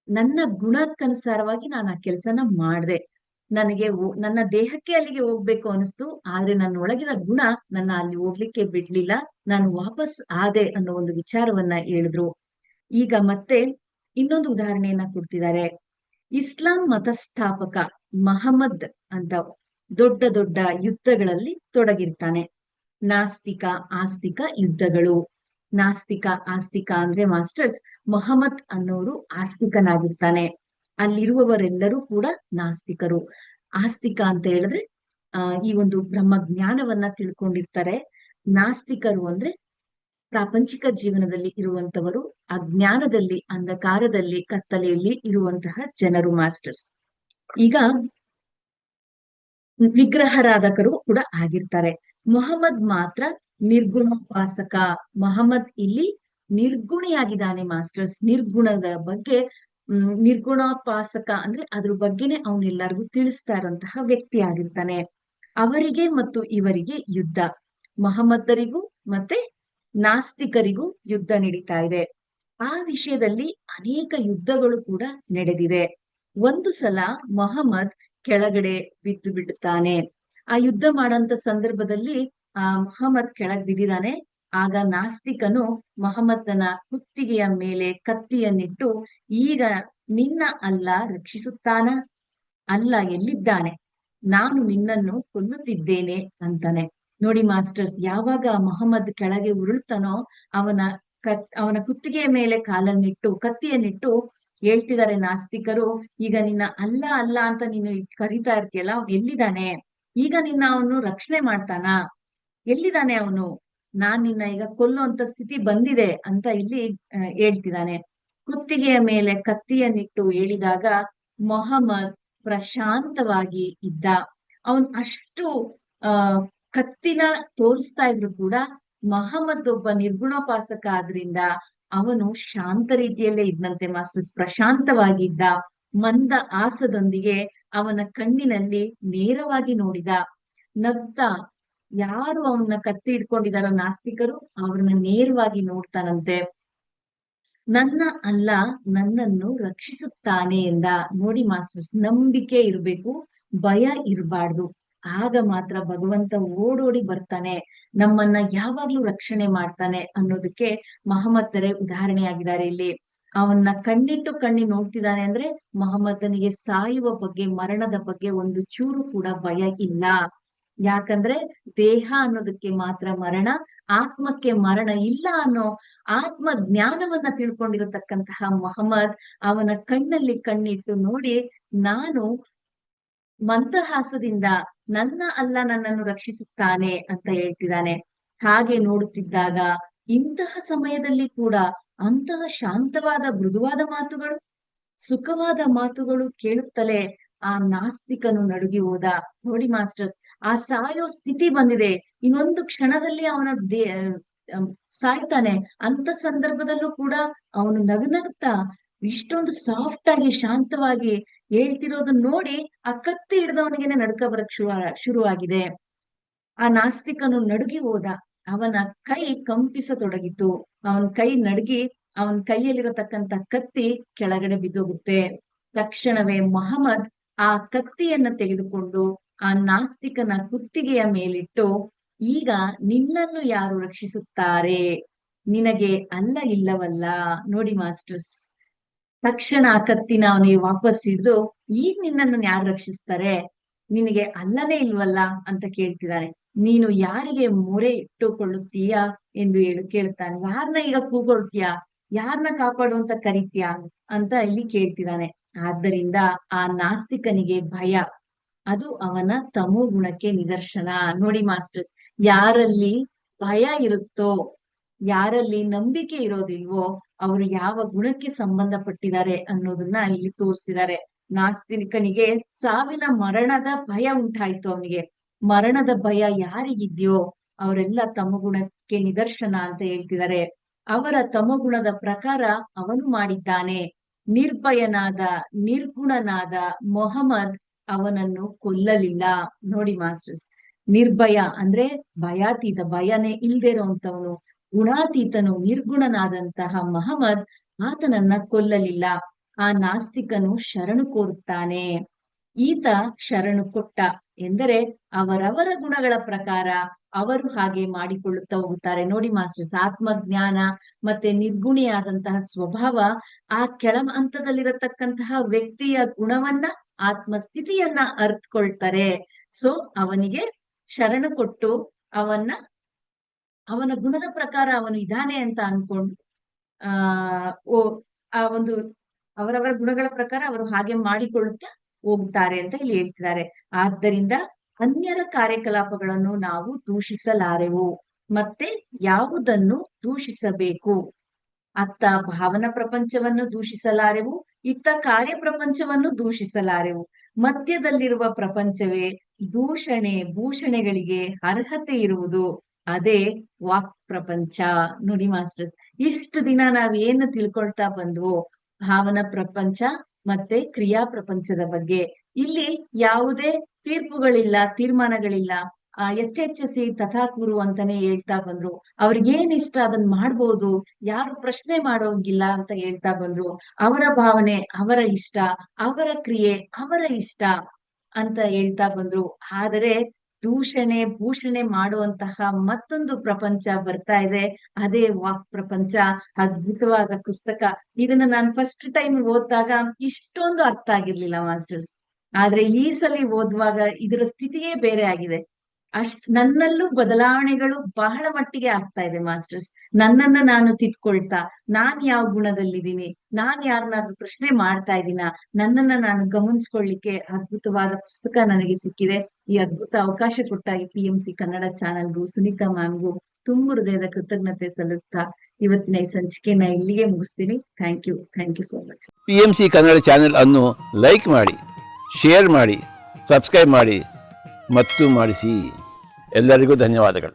ನನ್ನ ಗುಣಕ್ಕನುಸಾರವಾಗಿ ನಾನು ಆ ಕೆಲಸನ ಮಾಡ್ದೆ. ನನಗೆ ನನ್ನ ದೇಹಕ್ಕೆ ಅಲ್ಲಿಗೆ ಹೋಗ್ಬೇಕು ಅನಿಸ್ತು, ಆದ್ರೆ ನನ್ನ ಒಳಗಿನ ಗುಣ ನನ್ನ ಅಲ್ಲಿ ಹೋಗ್ಲಿಕ್ಕೆ ಬಿಡ್ಲಿಲ್ಲ, ನಾನು ವಾಪಸ್ ಆದೆ ಅನ್ನೋ ಒಂದು ವಿಚಾರವನ್ನ ಹೇಳಿದ್ರು. ಈಗ ಮತ್ತೆ ಇನ್ನೊಂದು ಉದಾಹರಣೆಯನ್ನ ಕೊಡ್ತಿದ್ದಾರೆ. ಇಸ್ಲಾಂ ಮತಸ್ಥಾಪಕ ಮಹಮ್ಮದ್ ಅಂತ ದೊಡ್ಡ ದೊಡ್ಡ ಯುದ್ಧಗಳಲ್ಲಿ ತೊಡಗಿರ್ತಾನೆ. ನಾಸ್ತಿಕ ಆಸ್ತಿಕ ಯುದ್ಧಗಳು. ನಾಸ್ತಿಕ ಆಸ್ತಿಕ ಅಂದ್ರೆ ಮಾಸ್ಟರ್ಸ್, ಮೊಹಮ್ಮದ್ ಅನ್ನೋರು ಆಸ್ತಿಕನಾಗಿರ್ತಾನೆ, ಅಲ್ಲಿರುವವರೆಲ್ಲರೂ ಕೂಡ ನಾಸ್ತಿಕರು. ಆಸ್ತಿಕ ಅಂತ ಹೇಳಿದ್ರೆ ಈ ಒಂದು ಬ್ರಹ್ಮ ಜ್ಞಾನವನ್ನ ತಿಳ್ಕೊಂಡಿರ್ತಾರೆ. ನಾಸ್ತಿಕರು ಅಂದ್ರೆ ಪ್ರಾಪಂಚಿಕ ಜೀವನದಲ್ಲಿ ಇರುವಂತವರು, ಅಜ್ಞಾನದಲ್ಲಿ, ಅಂಧಕಾರದಲ್ಲಿ, ಕತ್ತಲೆಯಲ್ಲಿ ಇರುವಂತಹ ಜನರು ಮಾಸ್ಟರ್ಸ್. ಈಗ ವಿಗ್ರಹಾರಾಧಕರು ಕೂಡ ಆಗಿರ್ತಾರೆ. ಮೊಹಮ್ಮದ್ ಮಾತ್ರ ನಿರ್ಗುಣೋಪಾಸಕ. ಮೊಹಮ್ಮದ್ ಇಲ್ಲಿ ನಿರ್ಗುಣಿಯಾಗಿದ್ದಾನೆ ಮಾಸ್ಟರ್ಸ್. ನಿರ್ಗುಣದ ಬಗ್ಗೆ ನಿರ್ಗುಣೋಪಾಸಕ ಅಂದ್ರೆ ಅದ್ರ ಬಗ್ಗೆನೆ ಅವನೆಲ್ಲರಿಗೂ ತಿಳಿಸ್ತಾ ಇರುವಂತಹ ವ್ಯಕ್ತಿ ಆಗಿರ್ತಾನೆ. ಅವರಿಗೆ ಮತ್ತು ಇವರಿಗೆ ಯುದ್ಧ, ಮೊಹಮ್ಮದರಿಗೂ ಮತ್ತೆ ನಾಸ್ತಿಕರಿಗೂ ಯುದ್ಧ ನಡೀತಾ ಇದೆ. ಆ ವಿಷಯದಲ್ಲಿ ಅನೇಕ ಯುದ್ಧಗಳು ಕೂಡ ನಡೆದಿದೆ. ಒಂದು ಸಲ ಮೊಹಮ್ಮದ್ ಕೆಳಗಡೆ ಬಿದ್ದು ಬಿಡುತ್ತಾನೆ. ಆ ಯುದ್ಧ ಮಾಡಂತ ಸಂದರ್ಭದಲ್ಲಿ ಮೊಹಮ್ಮದ್ ಕೆಳಗ್ ಬಿದ್ದಿದ್ದಾನೆ. ಆಗ ನಾಸ್ತಿಕನು ಮೊಹಮ್ಮದನ ಕುತ್ತಿಗೆಯ ಮೇಲೆ ಕತ್ತಿಯನ್ನಿಟ್ಟು, ಈಗ ನಿನ್ನ ಅಲ್ಲ ರಕ್ಷಿಸುತ್ತಾನ? ಅಲ್ಲ ಎಲ್ಲಿದ್ದಾನೆ? ನಾನು ನಿನ್ನನ್ನು ಕೊಲ್ಲುತ್ತಿದ್ದೇನೆ ಅಂತಾನೆ. ನೋಡಿ ಮಾಸ್ಟರ್ಸ್, ಯಾವಾಗ ಮೊಹಮ್ಮದ್ ಕೆಳಗೆ ಉರುಳ್ತಾನೋ ಅವನ ಅವನ ಕುತ್ತಿಗೆಯ ಮೇಲೆ ಕಾಲನ್ನಿಟ್ಟು ಕತ್ತಿಯನ್ನಿಟ್ಟು ಹೇಳ್ತಿದ್ದಾರೆ ನಾಸ್ತಿಕರು, ಈಗ ನಿನ್ನ ಅಲ್ಲ ಅಲ್ಲ ಅಂತ ನೀನು ಕರಿತಾ ಇರ್ತೀಯಲ್ಲ, ಅವ್ನು ಎಲ್ಲಿದ್ದಾನೆ? ಈಗ ನಿನ್ನ ಅವನು ರಕ್ಷಣೆ ಮಾಡ್ತಾನ? ಎಲ್ಲಿದ್ದಾನೆ ಅವನು? ನಾನ್ ನಿನ್ನ ಈಗ ಕೊಲ್ಲುವಂತ ಸ್ಥಿತಿ ಬಂದಿದೆ ಅಂತ ಇಲ್ಲಿ ಹೇಳ್ತಿದ್ದಾನೆ. ಕುತ್ತಿಗೆಯ ಮೇಲೆ ಕತ್ತಿಯನ್ನಿಟ್ಟು ಹೇಳಿದಾಗ ಮೊಹಮ್ಮದ್ ಪ್ರಶಾಂತವಾಗಿ ಇದ್ದ. ಅವನ್ ಅಷ್ಟು ಆ ಕತ್ತಿನ ತೋರಿಸ್ತಾ ಇದ್ರು ಕೂಡ ಮಹಮ್ಮದ್ ಒಬ್ಬ ನಿರ್ಗುಣೋಪಾಸಕ ಆದ್ರಿಂದ ಅವನು ಶಾಂತ ರೀತಿಯಲ್ಲೇ ಇದ್ದಂತೆ ಮಾಸ್ಟರ್ಸ್, ಪ್ರಶಾಂತವಾಗಿದ್ದ. ಮಂದ ಆಸದೊಂದಿಗೆ ಅವನ ಕಣ್ಣಿನಲ್ಲಿ ನೇರವಾಗಿ ನೋಡಿದ. ನಗ್ತಾ, ಯಾರು ಅವನ್ನ ಕತ್ತಿ ಇಟ್ಕೊಂಡಿದಾರೋ ನಾಸ್ತಿಕರು ಅವ್ರನ್ನ ನೇರವಾಗಿ ನೋಡ್ತಾನಂತೆ. ನನ್ನ ಅಲ್ಲ ನನ್ನನ್ನು ರಕ್ಷಿಸುತ್ತಾನೆ ಎಂದ. ನೋಡಿ ಮಾಸ್ಟರ್ಸ್, ನಂಬಿಕೆ ಇರ್ಬೇಕು, ಭಯ ಇರಬಾರ್ದು. ಆಗ ಮಾತ್ರ ಭಗವಂತ ಓಡೋಡಿ ಬರ್ತಾನೆ, ನಮ್ಮನ್ನ ಯಾವಾಗ್ಲೂ ರಕ್ಷಣೆ ಮಾಡ್ತಾನೆ ಅನ್ನೋದಕ್ಕೆ ಮಹಮ್ಮದರೇ ಉದಾಹರಣೆಯಾಗಿದ್ದಾರೆ ಇಲ್ಲಿ. ಅವನ್ನ ಕಣ್ಣಿಟ್ಟು ಕಣ್ಣಿ ನೋಡ್ತಿದ್ದಾನೆ ಅಂದ್ರೆ ಮಹಮ್ಮದನಿಗೆ ಸಾಯುವ ಬಗ್ಗೆ, ಮರಣದ ಬಗ್ಗೆ ಒಂದು ಚೂರು ಕೂಡ ಭಯ ಇಲ್ಲ. ಯಾಕಂದ್ರೆ ದೇಹ ಅನ್ನೋದಕ್ಕೆ ಮಾತ್ರ ಮರಣ, ಆತ್ಮಕ್ಕೆ ಮರಣ ಇಲ್ಲ ಅನ್ನೋ ಆತ್ಮ ಜ್ಞಾನವನ್ನ ತಿಳ್ಕೊಂಡಿರತಕ್ಕಂತಹ ಮೊಹಮ್ಮದ್ ಅವನ ಕಣ್ಣಲ್ಲಿ ಕಣ್ಣಿಟ್ಟು ನೋಡಿ, ನಾನು ಮಂದಹಾಸದಿಂದ ನನ್ನ ಅಲ್ಲ ನನ್ನನ್ನು ರಕ್ಷಿಸುತ್ತಾನೆ ಅಂತ ಹೇಳ್ತಿದ್ದಾನೆ. ಹಾಗೆ ನೋಡುತ್ತಿದ್ದಾಗ ಇಂತಹ ಸಮಯದಲ್ಲಿ ಕೂಡ ಅಂತಹ ಶಾಂತವಾದ ಮೃದುವಾದ ಮಾತುಗಳು, ಸುಖವಾದ ಮಾತುಗಳು ಕೇಳುತ್ತಲೇ ಆ ನಾಸ್ತಿಕನು ನಡುಗಿ ಹೋದ. ನೋಡಿ ಮಾಸ್ಟರ್ಸ್, ಆ ಸಾಯೋ ಸ್ಥಿತಿ ಬಂದಿದೆ, ಇನ್ನೊಂದು ಕ್ಷಣದಲ್ಲಿ ಅವನ ಸಾಯ್ತಾನೆ. ಅಂತ ಸಂದರ್ಭದಲ್ಲೂ ಕೂಡ ಅವನು ನಗುತ್ತಾ ಇಷ್ಟೊಂದು ಸಾಫ್ಟ್ ಆಗಿ ಶಾಂತವಾಗಿ ಹೇಳ್ತಿರೋದನ್ನ ನೋಡಿ ಆ ಕತ್ತಿ ಹಿಡಿದವನಿಗೆನೆ ನಡ್ಕ ಬರಕ್ ಶುರುವಾಗಿದೆ. ಆ ನಾಸ್ತಿಕನು ನಡುಗಿ ಹೋದ. ಅವನ ಕೈ ಕಂಪಿಸತೊಡಗಿತು. ಅವನ ಕೈ ನಡುಗಿ ಅವನ ಕೈಯಲ್ಲಿರತಕ್ಕಂತ ಕತ್ತಿ ಕೆಳಗಡೆ ಬಿದ್ದೋಗುತ್ತೆ. ತಕ್ಷಣವೇ ಮೊಹಮ್ಮದ್ ಆ ಕತ್ತಿಯನ್ನ ತೆಗೆದುಕೊಂಡು ಆ ನಾಸ್ತಿಕನ ಕುತ್ತಿಗೆಯ ಮೇಲಿಟ್ಟು, ಈಗ ನಿನ್ನನ್ನು ಯಾರು ರಕ್ಷಿಸುತ್ತಾರೆ? ನಿನಗೆ ಅಲ್ಲ ಇಲ್ಲವಲ್ಲ. ನೋಡಿ ಮಾಸ್ಟರ್ಸ್, ತಕ್ಷಣ ಆ ಕತ್ತಿನ ಅವನಿಗೆ ವಾಪಸ್ ಹಿಡಿದು, ಈಗ ನಿನ್ನನ್ನು ಯಾರು ರಕ್ಷಿಸ್ತಾರೆ? ನಿನಗೆ ಅಲ್ಲನೇ ಇಲ್ವಲ್ಲ ಅಂತ ಕೇಳ್ತಿದ್ದಾನೆ. ನೀನು ಯಾರಿಗೆ ಮೊರೆ ಇಟ್ಟುಕೊಳ್ಳುತ್ತೀಯಾ ಎಂದು ಕೇಳ್ತಾನೆ. ಯಾರನ್ನ ಈಗ ಕೂಗೊಳ್ತೀಯಾ? ಯಾರನ್ನ ಕಾಪಾಡು ಅಂತ ಕರಿತೀಯಾ ಅಂತ ಇಲ್ಲಿ ಕೇಳ್ತಿದ್ದಾನೆ. ಆದ್ದರಿಂದ ಆ ನಾಸ್ತಿಕನಿಗೆ ಭಯ, ಅದು ಅವನ ತಮೋ ಗುಣಕ್ಕೆ ನಿದರ್ಶನ. ನೋಡಿ ಮಾಸ್ಟರ್ಸ್, ಯಾರಲ್ಲಿ ಭಯ ಇರುತ್ತೋ, ಯಾರಲ್ಲಿ ನಂಬಿಕೆ ಇರೋದಿಲ್ವೋ, ಅವರು ಯಾವ ಗುಣಕ್ಕೆ ಸಂಬಂಧಪಟ್ಟಿದ್ದಾರೆ ಅನ್ನೋದನ್ನ ಇಲ್ಲಿ ತೋರಿಸಿದ್ದಾರೆ. ನಾಸ್ತಿಕನಿಗೆ ಸಾವಿನ ಮರಣದ ಭಯ ಉಂಟಾಯ್ತು. ಅವನಿಗೆ ಮರಣದ ಭಯ ಯಾರಿಗಿದ್ಯೋ ಅವರೆಲ್ಲ ತಮಗುಣಕ್ಕೆ ನಿದರ್ಶನ ಅಂತ ಹೇಳ್ತಿದ್ದಾರೆ. ಅವರ ತಮಗುಣದ ಪ್ರಕಾರ ಅವನು ಮಾಡಿದ್ದಾನೆ. ನಿರ್ಭಯನಾದ ನಿರ್ಗುಣನಾದ ಮೊಹಮ್ಮದ್ ಅವನನ್ನು ಕೊಲ್ಲಲಿಲ್ಲ. ನೋಡಿ ಮಾಸ್ಟರ್ಸ್, ನಿರ್ಭಯ ಅಂದ್ರೆ ಭಯಾತೀತ, ಭಯನೇ ಇಲ್ದೇ ಇರೋಂತವನು, ಗುಣಾತೀತನು, ನಿರ್ಗುಣನಾದಂತಹ ಮಹಮ್ಮದ್ ಆತನನ್ನ ಕೊಲ್ಲಲಿಲ್ಲ. ಆ ನಾಸ್ತಿಕನು ಶರಣು ಕೋರುತ್ತಾನೆ. ಈತ ಶರಣು ಕೊಟ್ಟ ಎಂದರೆ ಅವರವರ ಗುಣಗಳ ಪ್ರಕಾರ ಅವರು ಹಾಗೆ ಮಾಡಿಕೊಳ್ಳುತ್ತಾ ಹೋಗುತ್ತಾರೆ. ನೋಡಿ ಮಾಸ್ಟರ್ಸ್, ಆತ್ಮಜ್ಞಾನ ಮತ್ತೆ ನಿರ್ಗುಣಿಯಾದಂತಹ ಸ್ವಭಾವ ಆ ಕೆಳ ಹಂತದಲ್ಲಿರತಕ್ಕಂತಹ ವ್ಯಕ್ತಿಯ ಗುಣವನ್ನ, ಆತ್ಮಸ್ಥಿತಿಯನ್ನ ಅರ್ಥಕೊಳ್ತಾರೆ. ಸೊ ಅವನಿಗೆ ಶರಣು ಕೊಟ್ಟು ಅವನ ಗುಣದ ಪ್ರಕಾರ ಅವನು ಇದ್ದಾನೆ ಅಂತ ಅನ್ಕೊಂಡು ಆ ಒಂದು ಅವರವರ ಗುಣಗಳ ಪ್ರಕಾರ ಅವರು ಹಾಗೆ ಮಾಡಿಕೊಳ್ಳುತ್ತಾ ಹೋಗ್ತಾರೆ ಅಂತ ಇಲ್ಲಿ ಹೇಳ್ತಿದ್ದಾರೆ. ಆದ್ದರಿಂದ ಅನ್ಯರ ಕಾರ್ಯಕಲಾಪಗಳನ್ನು ನಾವು ದೂಷಿಸಲಾರೆವು. ಮತ್ತೆ ಯಾವುದನ್ನು ದೂಷಿಸಬೇಕು? ಅತ್ತ ಭಾವನಾ ಪ್ರಪಂಚವನ್ನು ದೂಷಿಸಲಾರೆವು, ಇತ್ತ ಕಾರ್ಯ ಪ್ರಪಂಚವನ್ನು ದೂಷಿಸಲಾರೆವು. ಮಧ್ಯದಲ್ಲಿರುವ ಪ್ರಪಂಚವೇ ದೂಷಣೆ ಭೂಷಣೆಗಳಿಗೆ ಅರ್ಹತೆ ಇರುವುದು, ಅದೇ ವಾಕ್ ಪ್ರಪಂಚ. ನೋಡಿ ಮಾಸ್ಟರ್ಸ್, ಇಷ್ಟು ದಿನ ನಾವ್ ಏನು ತಿಳ್ಕೊಳ್ತಾ ಬಂದ್ವೋ ಭಾವನಾ ಪ್ರಪಂಚ ಮತ್ತೆ ಕ್ರಿಯಾ ಪ್ರಪಂಚದ ಬಗ್ಗೆ, ಇಲ್ಲಿ ಯಾವುದೇ ತೀರ್ಪುಗಳಿಲ್ಲ, ತೀರ್ಮಾನಗಳಿಲ್ಲ. ಯಥೇಚ್ಛಸಿ ತಥಾಕುರು ಅಂತಾನೆ ಹೇಳ್ತಾ ಬಂದ್ರು. ಅವ್ರಿಗೆ ಏನ್ ಇಷ್ಟ ಅದನ್ನ ಮಾಡ್ಬೋದು, ಯಾರು ಪ್ರಶ್ನೆ ಮಾಡೋಂಗಿಲ್ಲ ಅಂತ ಹೇಳ್ತಾ ಬಂದ್ರು. ಅವರ ಭಾವನೆ ಅವರ ಇಷ್ಟ, ಅವರ ಕ್ರಿಯೆ ಅವರ ಇಷ್ಟ ಅಂತ ಹೇಳ್ತಾ ಬಂದ್ರು. ಆದರೆ ದೂಷಣೆ ಭೂಷಣೆ ಮಾಡುವಂತಹ ಮತ್ತೊಂದು ಪ್ರಪಂಚ ಬರ್ತಾ ಇದೆ, ಅದೇ ವಾಕ್ ಪ್ರಪಂಚ. ಅದ್ಭುತವಾದ ಪುಸ್ತಕ. ಇದನ್ನ ನಾನು ಫಸ್ಟ್ ಟೈಮ್ ಓದಿದಾಗ ಇಷ್ಟೊಂದು ಅರ್ಥ ಆಗಿರ್ಲಿಲ್ಲ ಮಾಸ್ಟರ್ಸ್. ಆದ್ರೆ ಈ ಸಲ ಓದುವಾಗ ಇದರ ಸ್ಥಿತಿಯೇ ಬೇರೆ ಆಗಿದೆ. ನನ್ನಲ್ಲೂ ಬದಲಾವಣೆಗಳು ಬಹಳ ಮಟ್ಟಿಗೆ ಆಗ್ತಾ ಇದೆ ಮಾಸ್ಟರ್ಸ್. ನನ್ನನ್ನ ನಾನು ತಿದ್ಕೊಳ್ತಾ, ನಾನ್ ಯಾವ ಗುಣದಲ್ಲಿದ್ದೀನಿ, ನಾನ್ ಯಾರನ್ನಾದ್ರೂ ಪ್ರಶ್ನೆ ಮಾಡ್ತಾ ಇದ್ದೀನ, ನನ್ನನ್ನ ನಾನು ಗಮನಿಸ್ಕೊಳ್ಳಿಕ್ಕೆ ಅದ್ಭುತವಾದ ಪುಸ್ತಕ ನನಗೆ ಸಿಕ್ಕಿದೆ. ಈ ಅದ್ಭುತ ಅವಕಾಶ ಕೊಟ್ಟ ಈ PMC ಕನ್ನಡ ಚಾನೆಲ್ಗೂ, ಸುನೀತಾ ಮ್ಯಾಮ್ಗೂ ತುಂಬ ಹೃದಯದ ಕೃತಜ್ಞತೆ ಸಲ್ಲಿಸ್ತಾ ಇವತ್ತಿನ ಈ ಸಂಚಿಕೆನ ಇಲ್ಲಿಗೆ ಮುಗಿಸ್ತೀನಿ. Thank you so much. PMC Kannada channel ಅನ್ನು ಲೈಕ್ ಮಾಡಿ, ಶೇರ್ ಮಾಡಿ, ಸಬ್ಸ್ಕ್ರೈಬ್ ಮಾಡಿ ಮತ್ತು ಮಾಡಿಸಿ. ಎಲ್ಲರಿಗೂ ಧನ್ಯವಾದಗಳು.